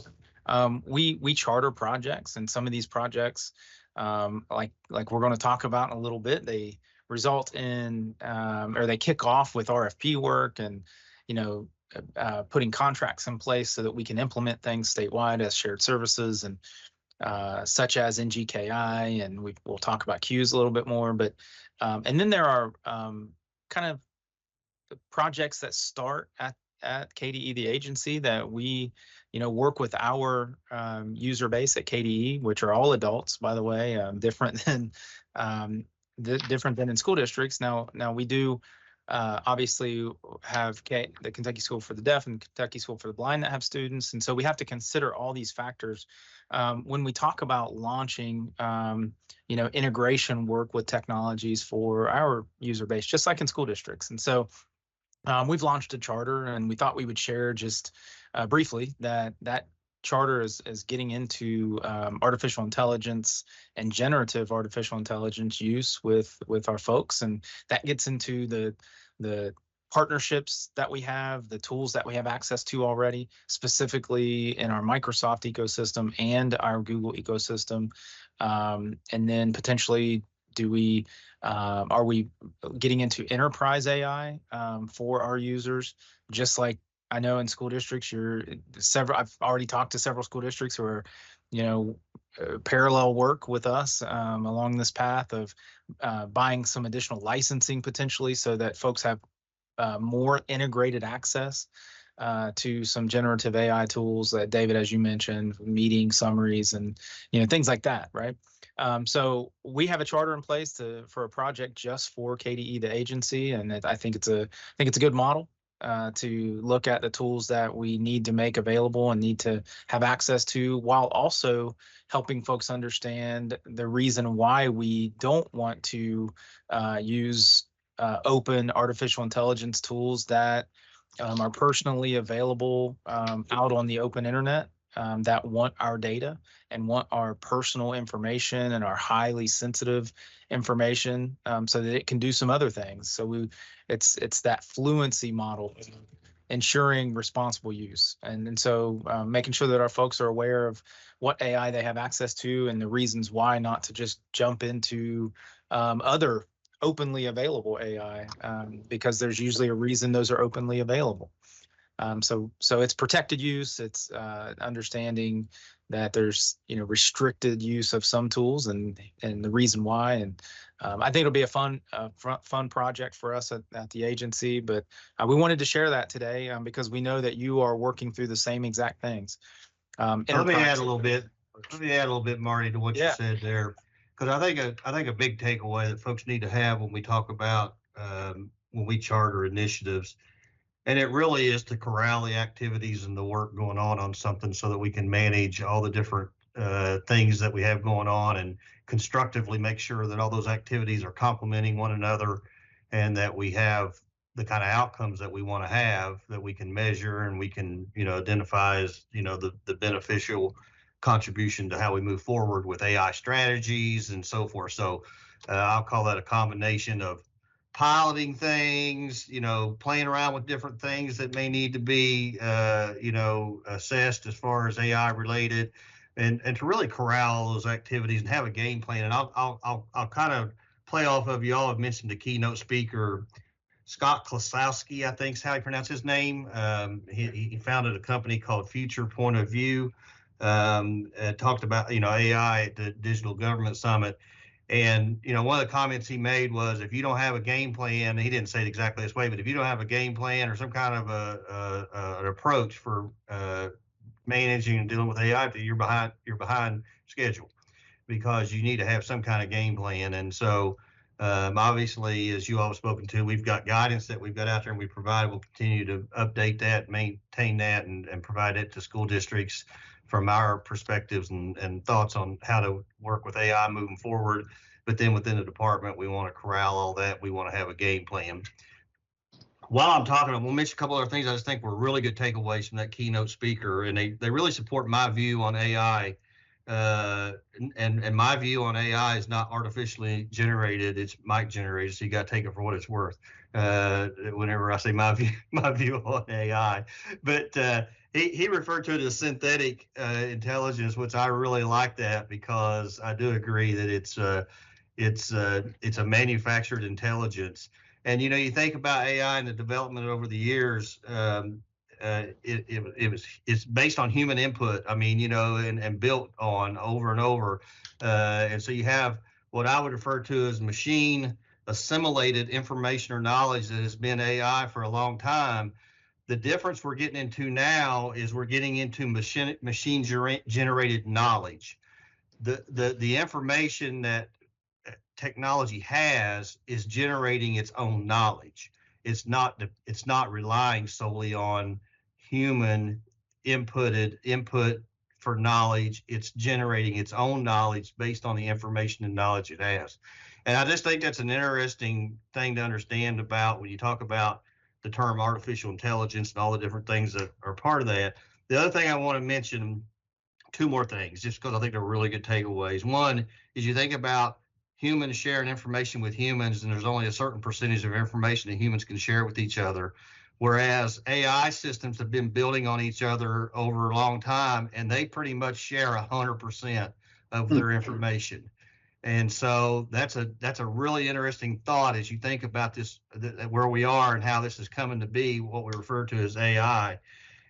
we charter projects, and some of these projects, like we're going to talk about in a little bit, they result in or they kick off with RFP work and putting contracts in place so that we can implement things statewide as shared services, and such as NGKI, and we'll talk about queues a little bit more. But and then there are kind of projects that start at KDE, the agency, that we work with our user base at KDE, which are all adults, by the way, different than in school districts. Now we do obviously have the Kentucky School for the Deaf and Kentucky School for the Blind that have students, and so we have to consider all these factors when we talk about launching integration work with technologies for our user base, just like in school districts. And so we've launched a charter, and we thought we would share just briefly that charter is getting into artificial intelligence and generative artificial intelligence use with our folks, and that gets into the partnerships that we have, the tools that we have access to already, specifically in our Microsoft ecosystem and our Google ecosystem, and then potentially are we getting into enterprise AI for our users, just like I know in school districts, I've already talked to several school districts who are, parallel work with us along this path of buying some additional licensing potentially, so that folks have more integrated access to some generative AI tools that, David, as you mentioned, meeting summaries and things like that, right? So we have a charter in place for a project just for KDE, the agency, and I think it's a good model to look at the tools that we need to make available and need to have access to, while also helping folks understand the reason why we don't want to use open artificial intelligence tools that are personally available out on the open internet, that want our data and want our personal information and our highly sensitive information, so that it can do some other things. So it's that fluency model, ensuring responsible use, and so making sure that our folks are aware of what AI they have access to and the reasons why not to just jump into other openly available AI, because there's usually a reason those are openly available. So it's protected use. It's understanding that there's restricted use of some tools and the reason why. And I think it'll be a fun project for us at the agency. But we wanted to share that today because we know that you are working through the same exact things. Let me add a little bit. Let me add a little bit, Marty, to what you said there, because I think a big takeaway that folks need to have when we talk about we charter initiatives. And it really is to corral the activities and the work going on something so that we can manage all the different things that we have going on and constructively make sure that all those activities are complementing one another and that we have the kind of outcomes that we want to have that we can measure and we can, identify as, the beneficial contribution to how we move forward with AI strategies and so forth. So I'll call that a combination of piloting things, playing around with different things that may need to be, assessed as far as AI related, and to really corral those activities and have a game plan. And I'll kind of play off of, y'all have mentioned the keynote speaker, Scott Klosowski, I think is how you pronounce his name. He founded a company called Future Point of View. Talked about, AI at the Digital Government Summit. And, one of the comments he made was, if you don't have a game plan, he didn't say it exactly this way, but if you don't have a game plan or some kind of an approach for managing and dealing with AI, you're behind schedule, because you need to have some kind of game plan. And so obviously, as you all have spoken to, we've got guidance that we've got out there and we provide. We'll continue to update that, maintain that, and provide it to school districts from our perspectives and thoughts on how to work with AI moving forward. But then within the department, we want to corral all that. We want to have a game plan. While I'm talking, we'll mention a couple other things I just think were really good takeaways from that keynote speaker, and they really support my view on AI. And my view on AI is not artificially generated; it's mic generated. So you got to take it for what it's worth. Whenever I say my view on AI, but he referred to it as synthetic intelligence, which I really like that, because I do agree that it's a manufactured intelligence. And you think about AI and the development over the years. It's based on human input. I mean, and built on over and over. And so you have what I would refer to as machine assimilated information or knowledge that has been AI for a long time. The difference we're getting into now is we're getting into machine generated knowledge. The information that technology has is generating its own knowledge. It's not relying solely on human input for knowledge. It's generating its own knowledge based on the information and knowledge it has. And I just think that's an interesting thing to understand about when you talk about the term artificial intelligence and all the different things that are part of that. The other thing I want to mention, two more things, just because I think they're really good takeaways. One is, you think about humans sharing information with humans, and there's only a certain percentage of information that humans can share with each other, whereas AI systems have been building on each other over a long time, and they pretty much share 100% of their information. And so that's a really interesting thought as you think about this, where we are and how this is coming to be, what we refer to as AI.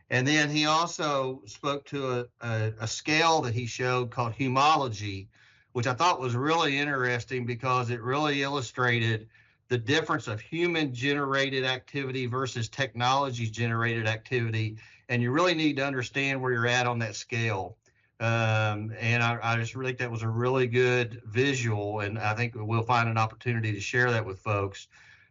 And then he also spoke to a scale that he showed called homology, which I thought was really interesting, because it really illustrated the difference of human-generated activity versus technology-generated activity. And you really need to understand where you're at on that scale. And I just really think that was a really good visual, and I think we'll find an opportunity to share that with folks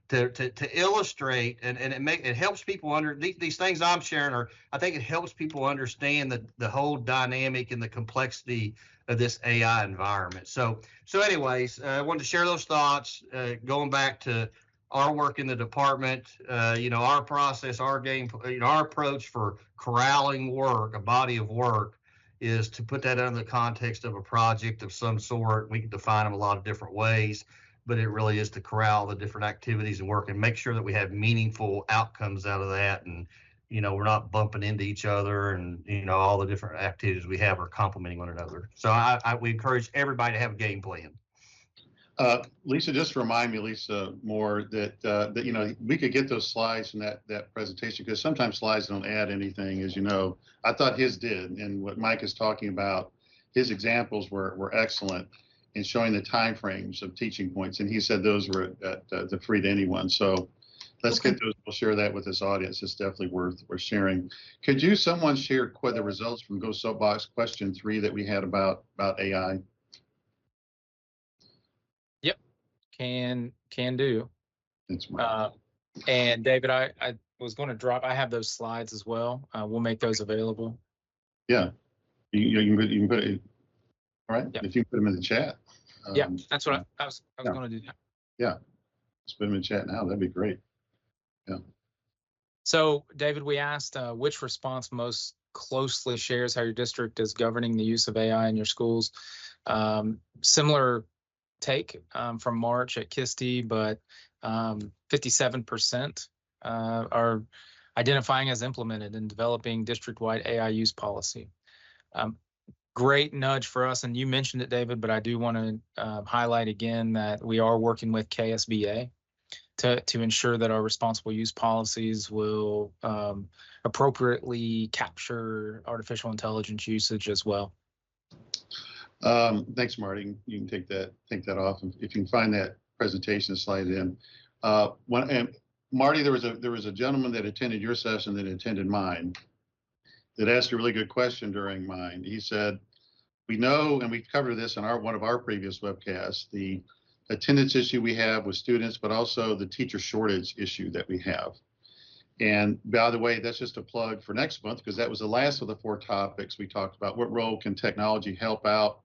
to illustrate, and it helps people these things I'm sharing I think it helps people understand the whole dynamic and the complexity of this AI environment. So anyways, I wanted to share those thoughts, going back to our work in the department, our process, our game, our approach for corralling work, a body of work, is to put that under the context of a project of some sort. We can define them a lot of different ways, but it really is to corral the different activities and work and make sure that we have meaningful outcomes out of that. And, we're not bumping into each other, and, all the different activities we have are complementing one another. So we encourage everybody to have a game plan. Lisa, just remind me, Lisa, more that we could get those slides from that presentation, because sometimes slides don't add anything, as you know. I thought his did, and what Mike is talking about, his examples were excellent in showing the time frames of teaching points, and he said those were the free to anyone. So let's get those. We'll share that with this audience. It's definitely worth sharing. Could someone share the results from Go Soapbox question 3 that we had about AI? Yep, can do. It's And David, I was going to drop, I have those slides as well. We'll make those available. Yeah, you can put it, all right, Yeah. if you can put them in the chat. Yeah, that's what I was yeah. going to do that. Yeah, just put them in the chat now, that'd be great. Yeah. So David, we asked which response most closely shares how your district is governing the use of AI in your schools. Similar take from March at KISTI, but 57% are identifying as implemented in developing district-wide AI use policy. Great nudge for us, and you mentioned it, David, but I do want to highlight again that we are working with KSBA to ensure that our responsible use policies will appropriately capture artificial intelligence usage as well. Thanks, Marty. You can take that off if you can find that presentation slide in. And Marty, there was a gentleman that attended your session that attended mine that asked a really good question during mine. He said, we know, and we covered this in one of our previous webcasts, the attendance issue we have with students, but also the teacher shortage issue that we have. And by the way, that's just a plug for next month, because that was the last of the 4 topics we talked about. What role can technology help out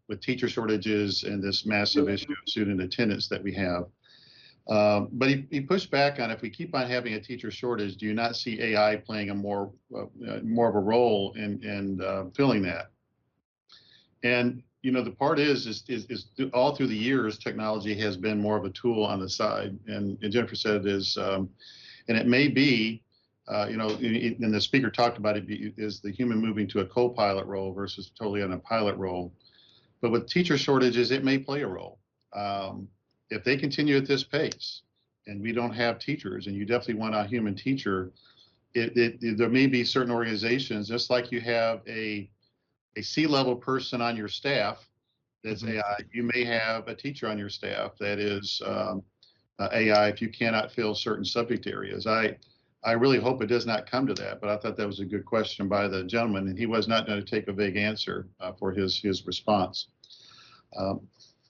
with teacher shortages and this massive issue of student attendance that we have? But he pushed back on, if we keep on having a teacher shortage, do you not see AI playing a more of a role in filling that? And the part is all through the years, technology has been more of a tool on the side. And Jennifer said it is, and it may be, and the speaker talked about it, is the human moving to a co-pilot role versus totally on a pilot role. But with teacher shortages, it may play a role. If they continue at this pace and we don't have teachers, and you definitely want a human teacher, there may be certain organizations, just like you have a C-level person on your staff that's AI, you may have a teacher on your staff that is AI if you cannot fill certain subject areas. I really hope it does not come to that, but I thought that was a good question by the gentleman, and he was not going to take a vague answer for his response.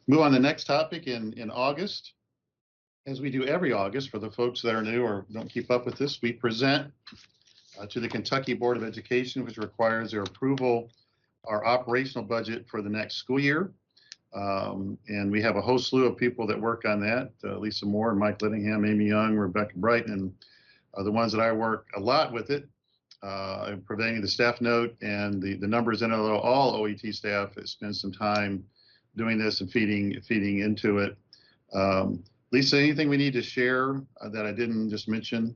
Move on to the next topic in August. As we do every August, for the folks that are new or don't keep up with this, we present to the Kentucky Board of Education, which requires their approval, our operational budget for the next school year. And we have a whole slew of people that work on that, Lisa Moore, Mike Littingham, Amy Young, Rebecca Brighton, and the ones that I work a lot with it, providing the staff note and the numbers in it. All OET staff spend some time doing this and feeding into it. Lisa, anything we need to share that I didn't just mention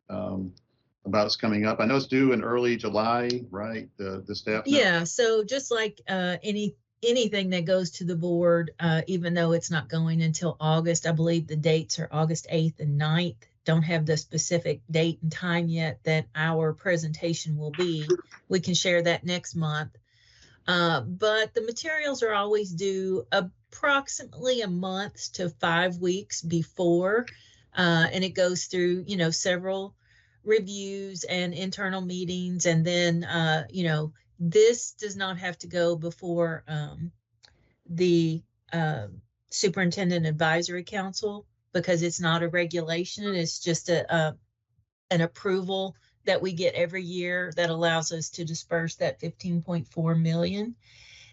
about it's coming up? I know it's due in early July, right? The staff note. Yeah, so just like anything that goes to the board, even though it's not going until August, I believe the dates are August 8th and 9th. Don't have the specific date and time yet that our presentation will be. We can share that next month. But the materials are always due approximately a month to 5 weeks before, and it goes through, several reviews and internal meetings. And then, this does not have to go before the Superintendent Advisory Council, because it's not a regulation. It's just an approval that we get every year that allows us to disperse that 15.4 million.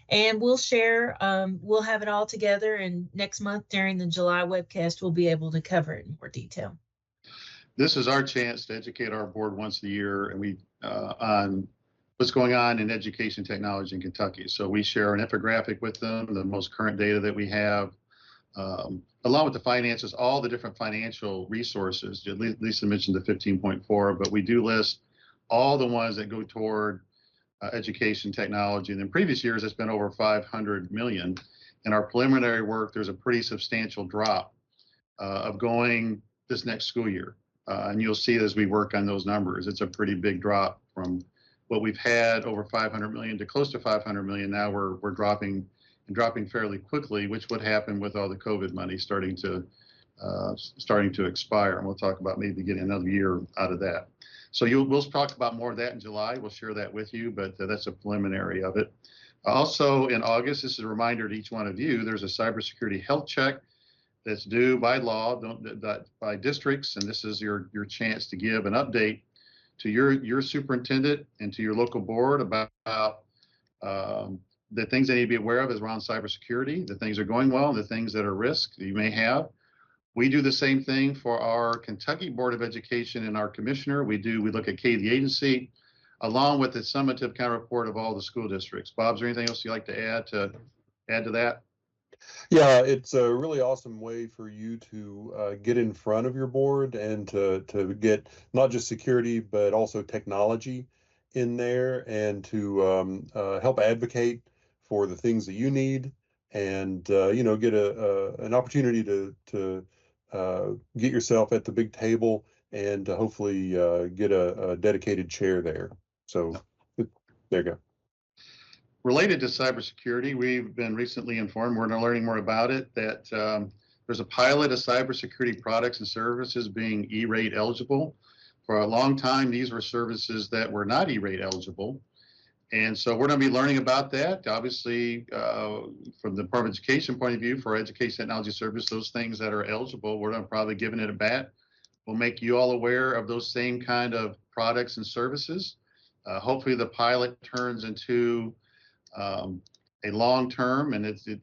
And we'll share, we'll have it all together, and next month during the July webcast, we'll be able to cover it in more detail. This is our chance to educate our board once a year, and we on what's going on in education technology in Kentucky. So we share an infographic with them, the most current data that we have, along with the finances, all the different financial resources. Lisa mentioned the 15.4, but we do list all the ones that go toward education technology. And in previous years, it's been over 500 million. In our preliminary work, there's a pretty substantial drop of going this next school year. And you'll see as we work on those numbers, it's a pretty big drop from what we've had, over 500 million to close to 500 million. Now we're dropping fairly quickly, which would happen with all the COVID money starting to expire. And we'll talk about maybe getting another year out of that. So we'll talk about more of that in July. We'll share that with you, but that's a preliminary of it. Also in August, this is a reminder to each one of you, there's a cybersecurity health check that's due by law, by districts, and this is your chance to give an update to your superintendent and to your local board about the things they need to be aware of is around cybersecurity, the things that are going well, and the things that are risk that you may have. We do the same thing for our Kentucky Board of Education and our commissioner. We look at K, the agency, along with the summative kind of report of all the school districts. Bob, is there anything else you'd like to add to that? Yeah, it's a really awesome way for you to get in front of your board and to get not just security, but also technology in there, and to help advocate for the things that you need, and get an opportunity to get yourself at the big table, and hopefully get a dedicated chair there. So there you go. Related to cybersecurity, we've been recently informed, we're learning more about it, that there's a pilot of cybersecurity products and services being E-rate eligible. For a long time, these were services that were not E-rate eligible. And so we're going to be learning about that. Obviously, from the Department of Education point of view, for education technology service, those things that are eligible, we're going to probably giving it a bat. We'll make you all aware of those same kind of products and services. Hopefully the pilot turns into a long-term, and it's a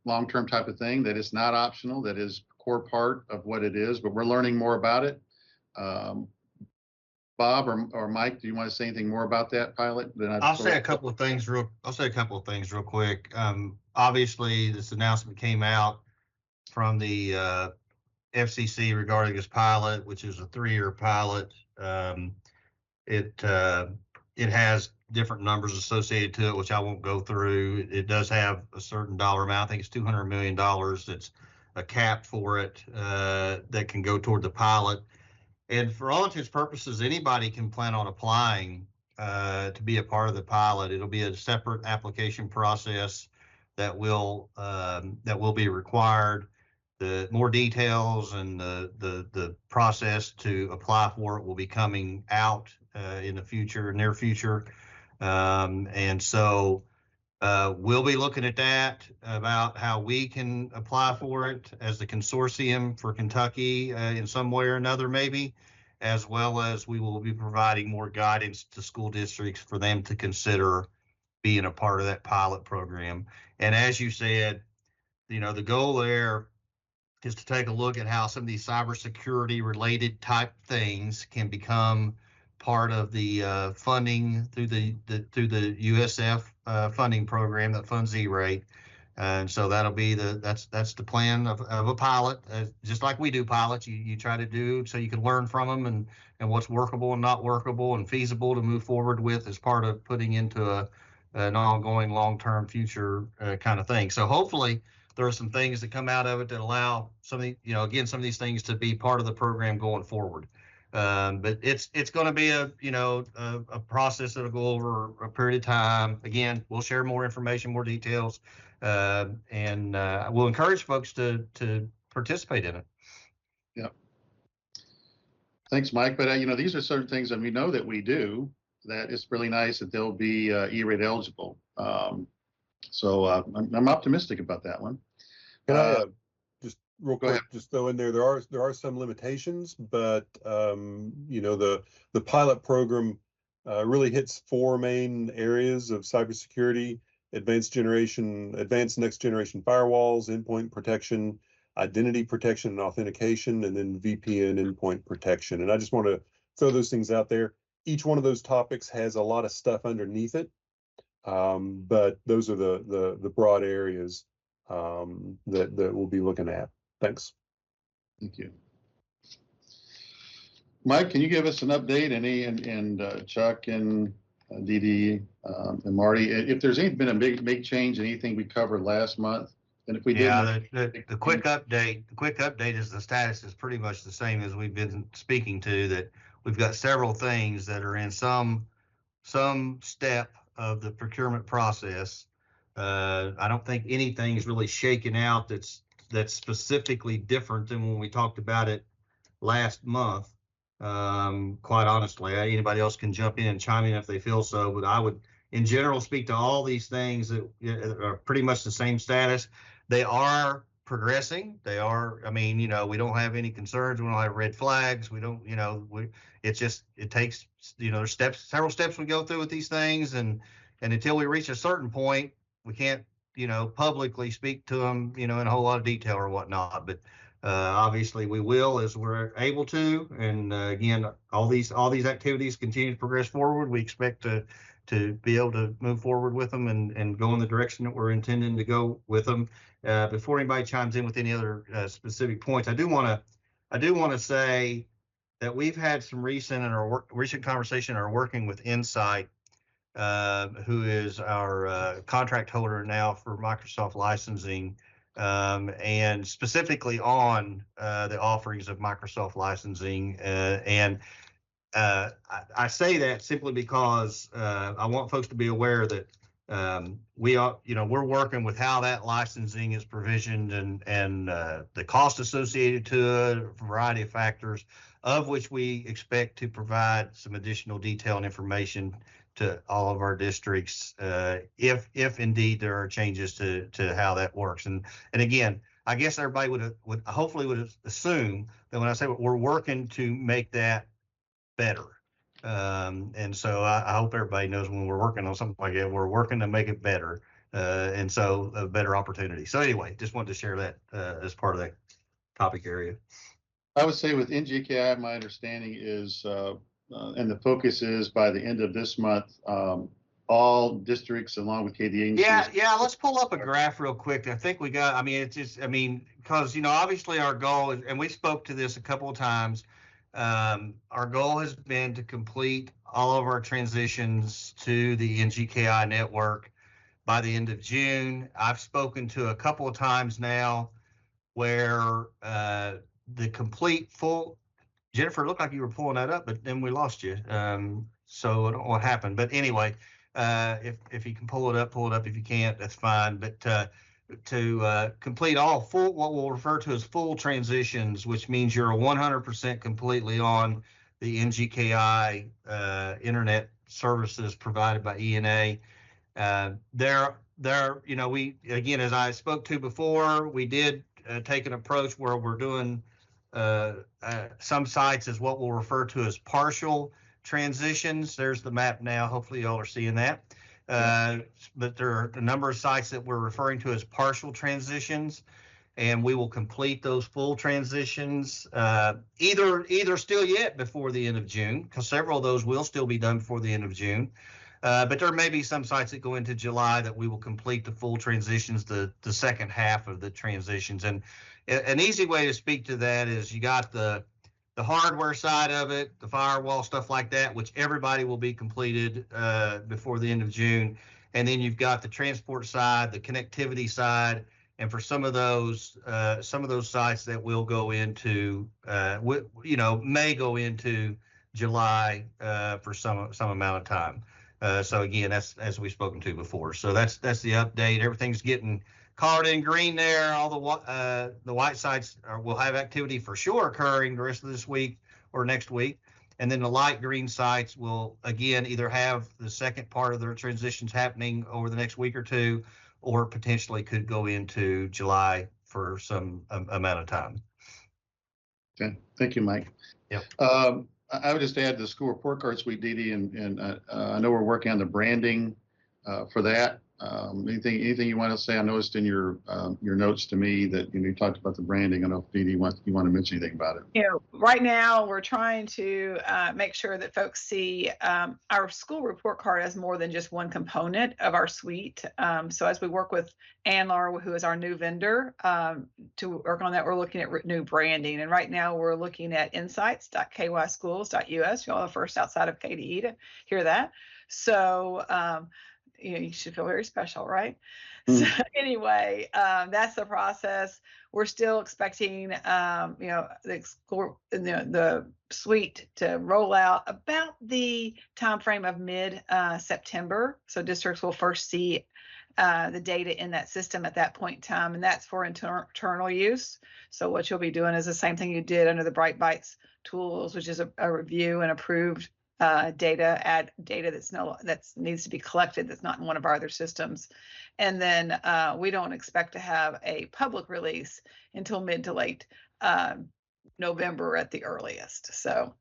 long-term type of thing that is not optional, that is a core part of what it is, but we're learning more about it. Bob or Mike, do you want to say anything more about that pilot? I'll say a couple of things real quick. Obviously, this announcement came out from the FCC regarding this pilot, which is a 3-year pilot. It has different numbers associated to it, which I won't go through. It does have a certain dollar amount. I think it's $200 million. That's a cap for it that can go toward the pilot. And for all intents and purposes, anybody can plan on applying to be a part of the pilot. It'll be a separate application process that will be required. The more details and the process to apply for it will be coming out in the near future. And so we'll be looking at that, about how we can apply for it as the consortium for Kentucky in some way or another, maybe, as well as we will be providing more guidance to school districts for them to consider being a part of that pilot program. And as you said, the goal there is to take a look at how some of these cybersecurity related type things can become part of the funding through the USF funding program that funds E-rate. And so that'll be that's the plan of a pilot. Just like we do pilots, you try to do so you can learn from them and what's workable and not workable and feasible to move forward with as part of putting into an ongoing long-term future kind of thing. So hopefully there are some things that come out of it that allow some of these things to be part of the program going forward. But it's going to be a process that'll go over a period of time. Again, we'll share more information, more details, and we'll encourage folks to participate in it. Yeah. Thanks, Mike. But these are certain things that we know that we do. That it's really nice that they'll be E-rate eligible. So I'm optimistic about that one. Can I just real quick, just throw in there are some limitations, but the pilot program really hits 4 main areas of cybersecurity: advanced next generation firewalls, endpoint protection, identity protection and authentication, and then VPN endpoint protection. And I just want to throw those things out there. Each one of those topics has a lot of stuff underneath it, but those are the broad areas that we'll be looking at. Thanks. Thank you. Mike, can you give us an update, and Chuck and Dee Dee and Marty, if there's been a big change in anything we covered last month? And if we did, the quick update is the status is pretty much the same as we've been speaking to, that we've got several things that are in some step of the procurement process. I don't think anything's really shaken out that's specifically different than when we talked about it last month. Quite honestly, anybody else can jump in and chime in if they feel so, but I would in general speak to all these things that are pretty much the same status. They are progressing. They are, I mean, you know, we don't have any concerns. We don't have red flags. We don't, you know, it takes, you know, several steps we go through with these things. And until we reach a certain point, we can't, you know, publicly speak to them, you know, in a whole lot of detail or whatnot. But obviously we will as we're able to. And again, all these activities continue to progress forward. We expect to be able to move forward with them and go in the direction that we're intending to go with them. Before anybody chimes in with any other specific points, I do want to say that we've had some recent conversation or working with Insight, who is our contract holder now for Microsoft licensing, and specifically on the offerings of Microsoft licensing. I say that simply because I want folks to be aware that we're working with how that licensing is provisioned and the cost associated to it, a variety of factors, of which we expect to provide some additional detail and information to all of our districts, if indeed there are changes to how that works. And again, I guess everybody would hopefully assume that when I say we're working to make that better. And so I hope everybody knows when we're working on something like that, we're working to make it better. And so a better opportunity. So anyway, just wanted to share that as part of that topic area. I would say with NGKI, my understanding is, and the focus is by the end of this month, all districts along with KD agencies. Yeah. Let's pull up a graph real quick. I think we got, because, you know, obviously our goal is, and we spoke to this a couple of times, our goal has been to complete all of our transitions to the NGKI network by the end of June. I've spoken to a couple of times now where the complete full, Jennifer, it looked like you were pulling that up, but then we lost you. So I don't know what happened. But anyway, if you can pull it up. If you can't, that's fine. But to complete all full, what we'll refer to as full transitions, which means you're 100% completely on the NGKI internet services provided by ENA. You know, we, again, as I spoke to before, we did take an approach where we're doing some sites as what we'll refer to as partial transitions. There's the map now. Hopefully y'all are seeing that. But there are a number of sites that we're referring to as partial transitions, and we will complete those full transitions either still yet before the end of June, because several of those will still be done before the end of June. But there may be some sites that go into July that we will complete the full transitions, the second half of the transitions. And an easy way to speak to that is you got the hardware side of it, the firewall, stuff like that, which everybody will be completed before the end of June. And then you've got the transport side, the connectivity side, and for some of those sites that will go into, may go into July for some amount of time. So again, that's as we've spoken to before. So that's the update. Everything's getting colored in green there. All the white sites will have activity for sure occurring the rest of this week or next week. And then the light green sites will, again, either have the second part of their transitions happening over the next week or two, or potentially could go into July for some amount of time. Okay, thank you, Mike. Yep. I would just add the school report card suite, Dee Dee, and I know we're working on the branding for that. Anything you want to say? I noticed in your notes to me that you talked about the branding. I don't know if Dee Dee you want to mention anything about it. You know, right now we're trying to make sure that folks see our school report card as more than just one component of our suite. So as we work with Anlar, who is our new vendor, to work on that, we're looking at new branding. And right now we're looking at insights.kyschools.us. Y'all are the first outside of KDE to hear that. So you should feel very special, right? So anyway, that's the process. We're still expecting, the suite to roll out about the time frame of mid-September. So districts will first see the data in that system at that point in time, and that's for internal use. So what you'll be doing is the same thing you did under the Bright Bytes tools, which is a review and approved data, add data that's needs to be collected that's not in one of our other systems. And then we don't expect to have a public release until mid to late November at the earliest. So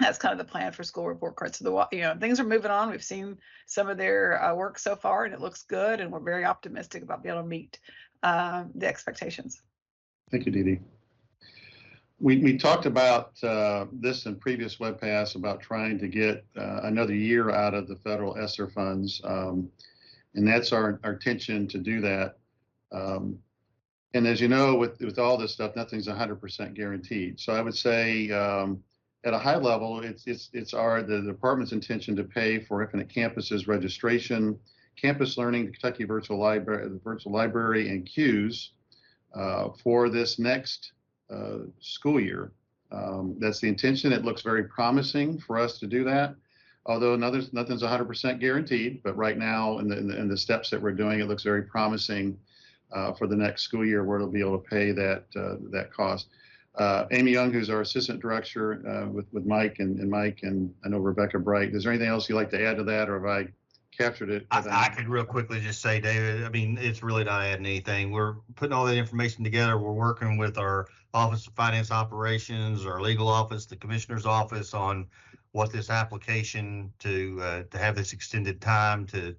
that's kind of the plan for school report cards. So things are moving on. We've seen some of their work so far, and it looks good. And we're very optimistic about being able to meet the expectations. Thank you, Dee Dee. We talked about this in previous webcasts about trying to get another year out of the federal ESSER funds, and that's our intention to do that. And as you know, with all this stuff, nothing's 100% guaranteed. So I would say, at a high level, it's the department's intention to pay for Infinite Campus's registration, campus learning, the Kentucky Virtual Library, and Q's for this next school year. That's the intention. It looks very promising for us to do that, although nothing's 100% guaranteed. But right now, in the steps that we're doing, it looks very promising for the next school year, where it'll be able to pay that cost. Amy Young, who's our assistant director, with Mike and I know Rebecca Bright. Is there anything else you'd like to add to that, or have I captured it? I could real quickly just say, David, I mean, it's really not adding anything. We're putting all that information together. We're working with our Office of Finance Operations, our legal office, the commissioner's office on what this application to have this extended time to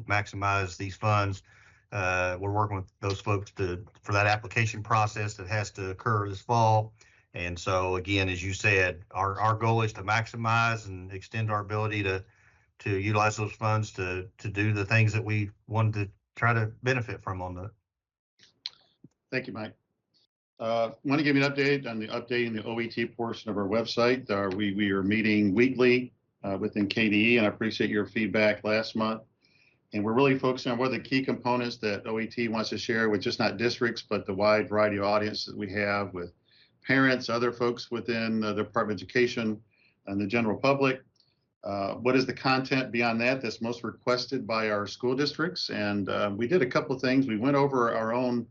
maximize these funds. We're working with those folks for that application process that has to occur this fall. And so again, as you said, our goal is to maximize and extend our ability to utilize those funds to do the things that we wanted to try to benefit from on the. Thank you, Mike. Want to give you an update on updating the OET portion of our website. We are meeting weekly within KDE, and I appreciate your feedback last month. And we're really focusing on what are the key components that OET wants to share with just not districts, but the wide variety of audiences that we have with parents, other folks within the Department of Education, and the general public. What is the content beyond that that's most requested by our school districts? And we did a couple of things. We went over our own,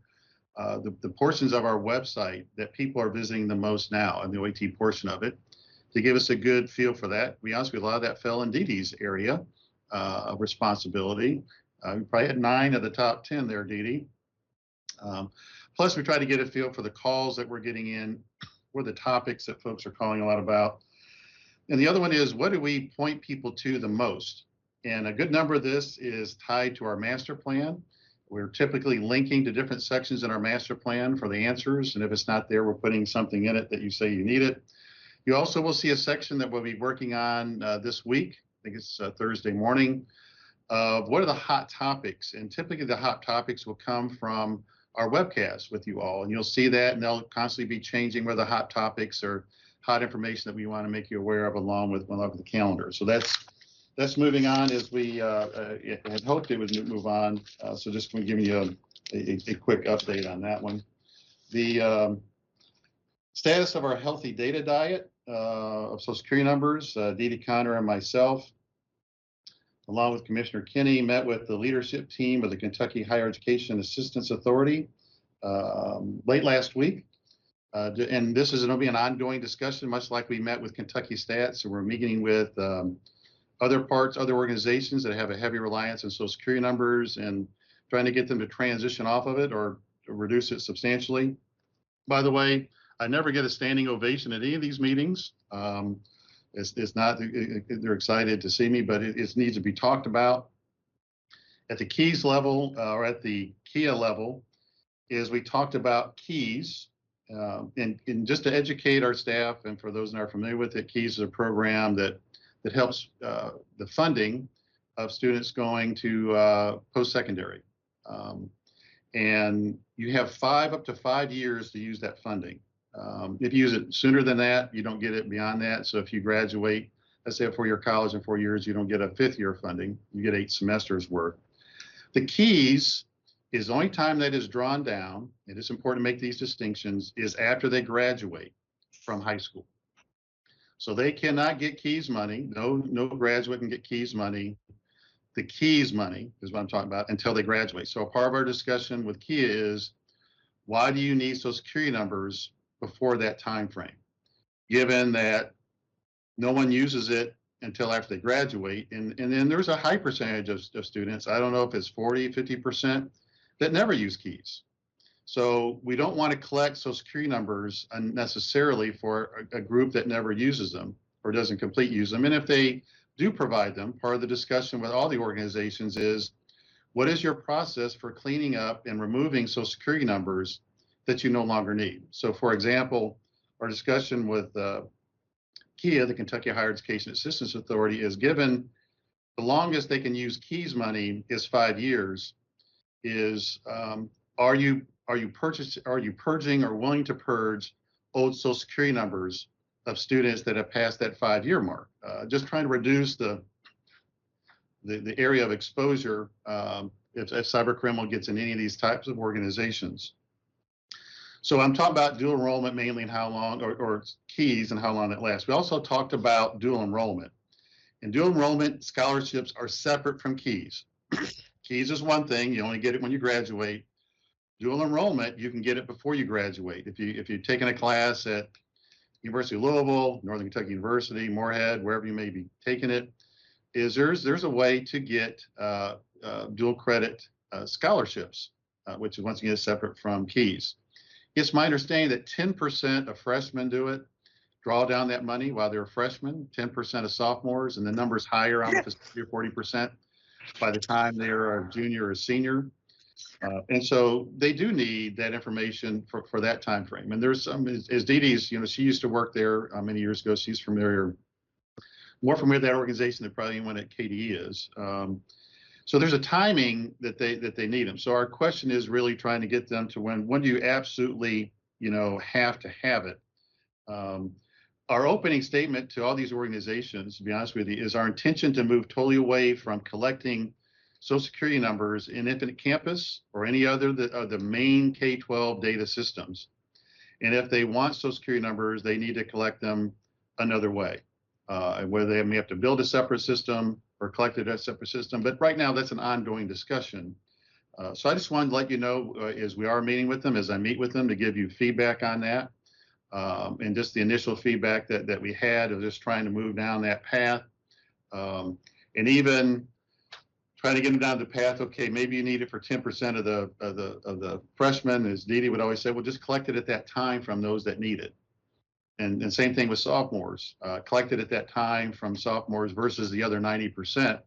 the portions of our website that people are visiting the most now, and the OET portion of it, to give us a good feel for that. We honestly, a lot of that fell in Dee Dee's area of responsibility. We probably had 9 of the top 10 there, Dee Dee. Plus, we try to get a feel for the calls that we're getting in, what are the topics that folks are calling a lot about. And the other one is, what do we point people to the most? And a good number of this is tied to our master plan. We're typically linking to different sections in our master plan for the answers. And if it's not there, we're putting something in it that you say you need it. You also will see a section that we'll be working on this week. I think it's Thursday morning, of what are the hot topics. And typically the hot topics will come from our webcast with you all. And you'll see that, and they'll constantly be changing where the hot topics or hot information that we want to make you aware of along with the calendar. So that's moving on as we had hoped it would move on. So just giving you a quick update on that one. The status of our healthy data diet of Social Security numbers, Dee Dee Connor and myself, along with Commissioner Kinney, met with the leadership team of the Kentucky Higher Education Assistance Authority late last week. And this is going to be an ongoing discussion, much like we met with Kentucky Stats. So we're meeting with other organizations that have a heavy reliance on Social Security numbers and trying to get them to transition off of it or to reduce it substantially. By the way, I never get a standing ovation at any of these meetings. It's not, they're excited to see me, but it needs to be talked about. At the keys level or at the KIA level is we talked about keys. And just to educate our staff, and for those that are familiar with it, KEYS is a program that helps the funding of students going to post-secondary. And you have up to 5 years to use that funding. If you use it sooner than that, you don't get it beyond that. So if you graduate, let's say a 4-year college in 4 years, you don't get a 5th year funding. You get 8 semesters worth. The KEYS is the only time that is drawn down, it is important to make these distinctions, is after they graduate from high school. So they cannot get KEYS money. No graduate can get KEYS money. The KEYS money is what I'm talking about until they graduate. So a part of our discussion with KIA is, why do you need Social Security numbers before that time frame? Given that no one uses it until after they graduate. And then there's a high percentage of students, I don't know if it's 40, 50%, that never use keys. So we don't want to collect Social Security numbers unnecessarily for a group that never uses them or doesn't complete use them. And if they do provide them, part of the discussion with all the organizations is, what is your process for cleaning up and removing Social Security numbers that you no longer need? So for example, our discussion with KEA, the Kentucky Higher Education Assistance Authority, is given the longest they can use KEYS money is 5 years. Are you purging or willing to purge old Social Security numbers of students that have passed that 5-year mark? Just trying to reduce the area of exposure if cyber criminal gets in any of these types of organizations. So I'm talking about dual enrollment mainly, and how long, or keys and how long it lasts. We also talked about dual enrollment. And dual enrollment scholarships are separate from keys. Keys is one thing, you only get it when you graduate. Dual enrollment, you can get it before you graduate. If you've taken a class at University of Louisville, Northern Kentucky University, Moorhead, wherever you may be taking it, there's a way to get dual credit scholarships, which is once again separate from keys. It's my understanding that 10% of freshmen do it, draw down that money while they're freshmen, 10% of sophomores, and the number's higher, I don't know if it's 30 or 40% by the time they're a junior or senior. And so they do need that information for that time frame. And there's some, as Dee Dee's, she used to work there many years ago. She's more familiar with that organization than probably anyone at KDE is. So there's a timing that they need them. So our question is really trying to get them to when do you absolutely, have to have it. Our opening statement to all these organizations, to be honest with you, is our intention to move totally away from collecting Social Security numbers in Infinite Campus or any other of the main K-12 data systems. And if they want Social Security numbers, they need to collect them another way, whether they may have to build a separate system or collect it as a separate system. But right now, that's an ongoing discussion. So I just wanted to let you know, as we are meeting with them, as I meet with them, to give you feedback on that. And just the initial feedback that we had of just trying to move down that path. And even trying to get them down the path, okay, maybe you need it for 10% of the freshmen, as Dee Dee would always say, well, just collect it at that time from those that need it. And same thing with sophomores, collect it at that time from sophomores versus the other 90%.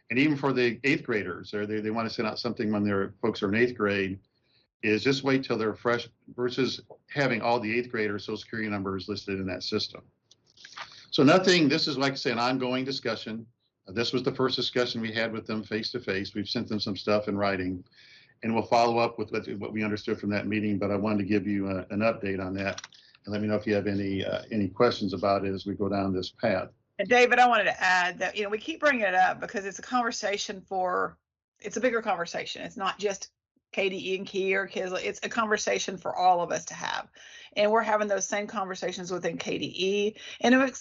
And even for the 8th graders, or they want to send out something when their folks are in 8th grade, is just wait till they're fresh versus having all the 8th graders Social Security numbers listed in that system. So this is, like I say, an ongoing discussion. This was the first discussion we had with them face to face. We've sent them some stuff in writing, and we'll follow up with what we understood from that meeting. But I wanted to give you an update on that, and let me know if you have any questions about it as we go down this path. And David, I wanted to add that we keep bringing it up because it's a conversation it's a bigger conversation. It's not just KDE and Key or KISLA. It's a conversation for all of us to have. And we're having those same conversations within KDE. And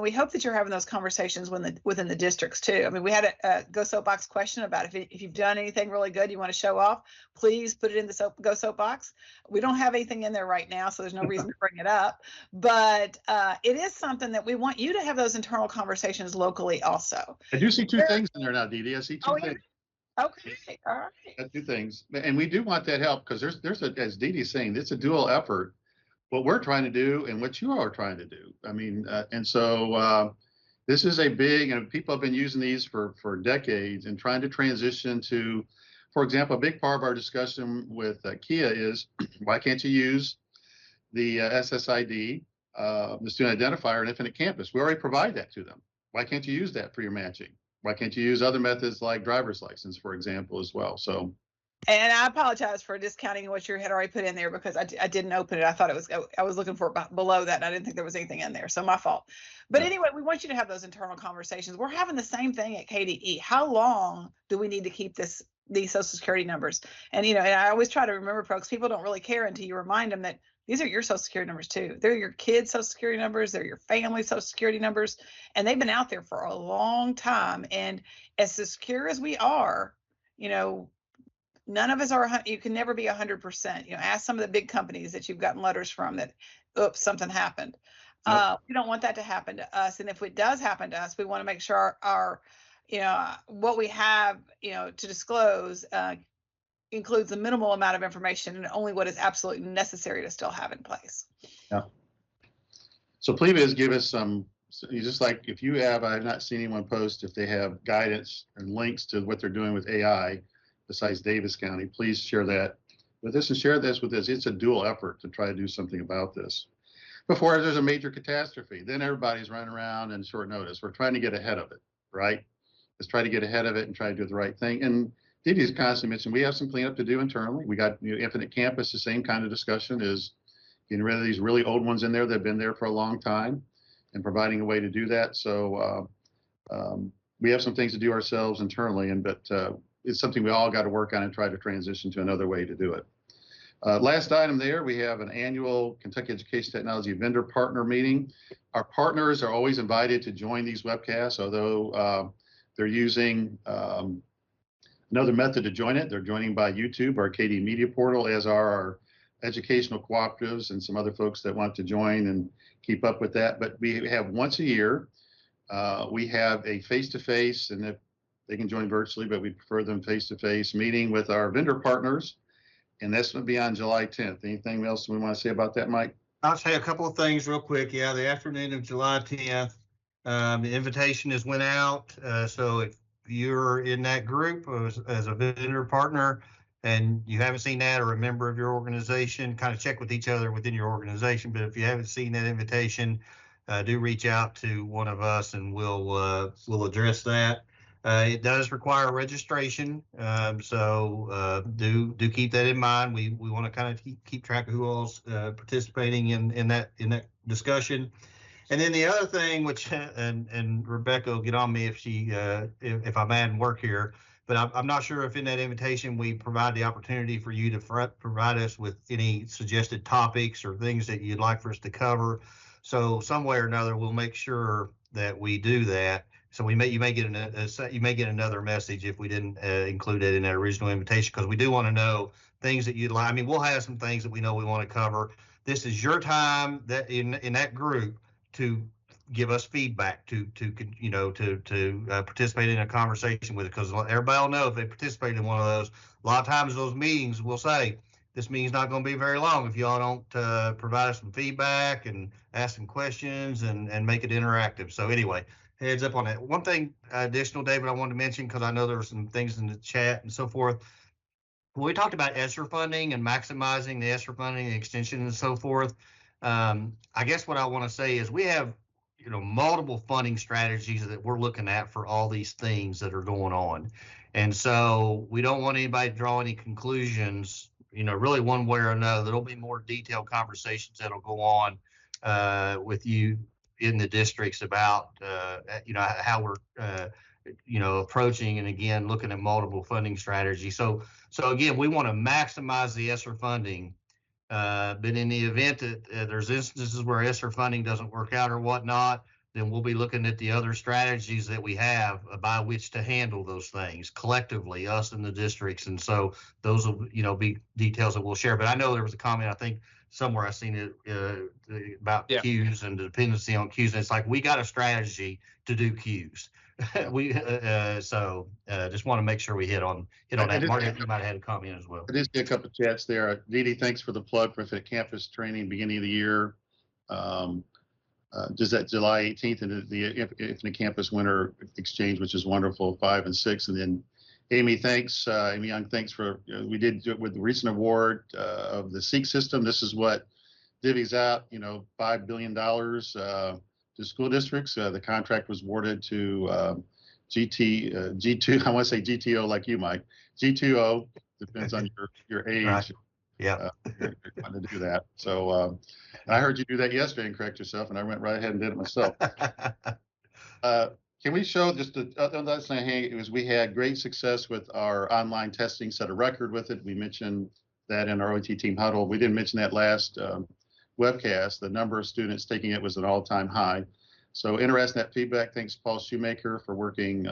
we hope that you're having those conversations within the districts too. I mean, we had a Go Soapbox question about if you've done anything really good you want to show off, please put it in the Go Soapbox. We don't have anything in there right now, so there's no reason to bring it up. But it is something that we want you to have those internal conversations locally also. I do see two things in there now, Dee Dee. I see two things. Okay, all right. Two things, and we do want that help because there's as Dee Dee's saying, it's a dual effort. What we're trying to do and what you all are trying to do. I mean, and so this is a big, and people have been using these for decades and trying to transition to, for example, a big part of our discussion with KEA is why can't you use the SSID, the student identifier in Infinite Campus? We already provide that to them. Why can't you use that for your matching? Why can't you use other methods like driver's license, for example, as well? So, and I apologize for discounting what you had already put in there because I didn't open it. I thought I was looking for below that, and I didn't think there was anything in there. So my fault. But anyway, we want you to have those internal conversations. We're having the same thing at KDE. How long do we need to keep these Social Security numbers? And and I always try to remember, folks, people don't really care until you remind them that these are your Social Security numbers too. They're your kids' Social Security numbers. They're your family's Social Security numbers. And they've been out there for a long time. And as secure as we are, none of us are, you can never be 100%. Ask some of the big companies that you've gotten letters from that, oops, something happened. We don't want that to happen to us. And if it does happen to us, we want to make sure our what we have, to disclose includes a minimal amount of information and only what is absolutely necessary to still have in place. Yeah. So please give us some, just like if you have, I've not seen anyone post if they have guidance and links to what they're doing with AI besides Davis County, please share that with us and share this with us. It's a dual effort to try to do something about this before there's a major catastrophe. Then everybody's running around in short notice. We're trying to get ahead of it, right? Let's try to get ahead of it and try to do the right thing. And Dee Dee's constantly mentioned we have some cleanup to do internally. We got Infinite Campus, the same kind of discussion is getting rid of these really old ones in there that have been there for a long time and providing a way to do that. So we have some things to do ourselves internally, but it's something we all got to work on and try to transition to another way to do it. Last item there, we have an annual Kentucky Education Technology vendor partner meeting. Our partners are always invited to join these webcasts, although they're using another method to join it. They're joining by YouTube, our KD Media Portal, as are our educational cooperatives and some other folks that want to join and keep up with that. But we have once a year, we have a face-to-face, and if they can join virtually, but we prefer them face-to-face meeting with our vendor partners. And that's going to be on July 10th. Anything else we want to say about that, Mike? I'll say a couple of things real quick. Yeah, the afternoon of July 10th, the invitation has went out. So if you're in that group as a vendor partner and you haven't seen that, or a member of your organization, kind of check with each other within your organization. But if you haven't seen that invitation, do reach out to one of us and we'll address that. It does require registration, so do keep that in mind. We want to kind of keep track of who all's participating in that discussion. And then the other thing, which and Rebecca will get on me if she if I'm adding work here, but I'm not sure if in that invitation we provide the opportunity for you to provide us with any suggested topics or things that you'd like for us to cover. So some way or another, we'll make sure that we do that. So you may get another message if we didn't include it in that original invitation, because we do want to know things that you'd like. I mean, we'll have some things that we know we want to cover. This is your time that in that group to give us feedback, to participate in a conversation with it, because everybody will know if they participate in one of those. A lot of times those meetings will say, this meeting's not going to be very long if y'all don't provide us some feedback and ask some questions and make it interactive. So anyway, heads up on that. One thing additional, David, I wanted to mention, because I know there were some things in the chat and so forth. When we talked about ESSER funding and maximizing the ESSER funding and extension and so forth, I guess what I want to say is we have multiple funding strategies that we're looking at for all these things that are going on. And so we don't want anybody to draw any conclusions, really one way or another. There'll be more detailed conversations that'll go on with you in the districts about, how we're, approaching and again, looking at multiple funding strategies. So again, we want to maximize the ESSER funding. But in the event that there's instances where ESSER funding doesn't work out or whatnot, then we'll be looking at the other strategies that we have by which to handle those things collectively, us and the districts. And so those will, be details that we'll share. But I know there was a comment, I think somewhere I seen it about queues and the dependency on queues. And it's like, we got a strategy to do queues. Just want to make sure we hit on that. Marty, you might have had a comment as well. I did see a couple of chats there. Dee Dee, thanks for the plug for Infinite Campus training beginning of the year. Just that July 18th and the Infinite Campus Winter Exchange, which is wonderful, 5 and 6. And then Amy, thanks. Amy Young, thanks for, we did with the recent award of the SEEK system. This is what divvies out, $5 billion to school districts. The contract was awarded to G2, I want to say GTO like you, Mike. G2O, depends on your age. Right. Yeah. You're trying to do that. So I heard you do that yesterday and correct yourself, and I went right ahead and did it myself. Can we show just the last thing was we had great success with our online testing, set a record with it. We mentioned that in our OT team huddle. We didn't mention that last webcast. The number of students taking it was an all-time high. So interested in that feedback. Thanks, Paul Shoemaker, for working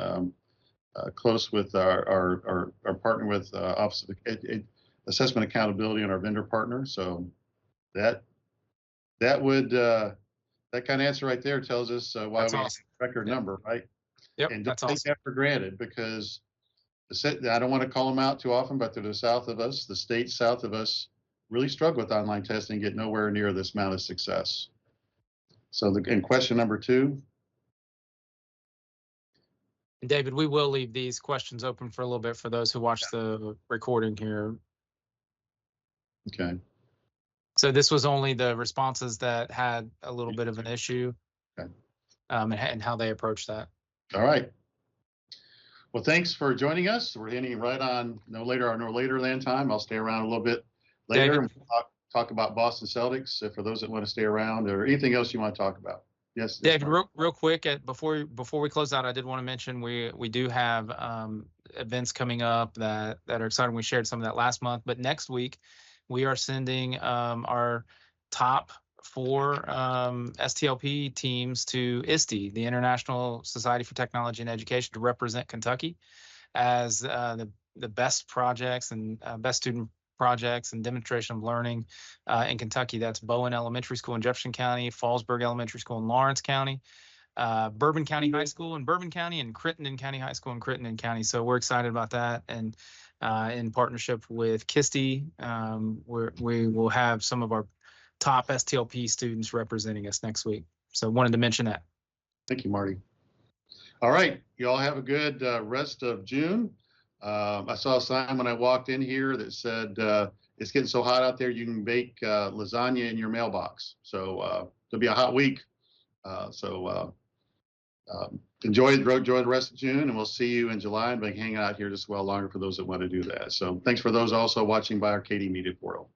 close with our partner with Office of Assessment Accountability and our vendor partner. So that would that kind of answer right there tells us why That's we awesome. record Yep. number, right? Yep, And that's don't take awesome. that for granted, because I don't want to call them out too often, but they're the south of us, the states south of us, really struggle with online testing and get nowhere near this amount of success. So and question number 2. And David, we will leave these questions open for a little bit for those who watch the recording here. Okay. So this was only the responses that had a little bit of an issue, Okay. And how they approach that. All right. Well, thanks for joining us. We're hitting right on no later than time. I'll stay around a little bit later David? and we'll talk about Boston Celtics for those that want to stay around, or anything else you want to talk about. Yes, David, Mark. real quick, before we close out, I did want to mention we do have events coming up that are exciting. We shared some of that last month, but next week we are sending our top 4 STLP teams to ISTE, the International Society for Technology and Education, to represent Kentucky as the best projects and best student projects and demonstration of learning in Kentucky. That's Bowen Elementary School in Jefferson County, Fallsburg Elementary School in Lawrence County, Bourbon County High School in Bourbon County, and Crittenden County High School in Crittenden County. So we're excited about that. And in partnership with KISTE, we will have some of our top STLP students representing us next week. So wanted to mention that. Thank you, Marty. All right. You all have a good rest of June. I saw a sign when I walked in here that said, it's getting so hot out there, you can bake lasagna in your mailbox. So it'll be a hot week. Enjoy the rest of June, and we'll see you in July, and be hanging out here just well longer for those that want to do that. So thanks for those also watching by our KD Media portal.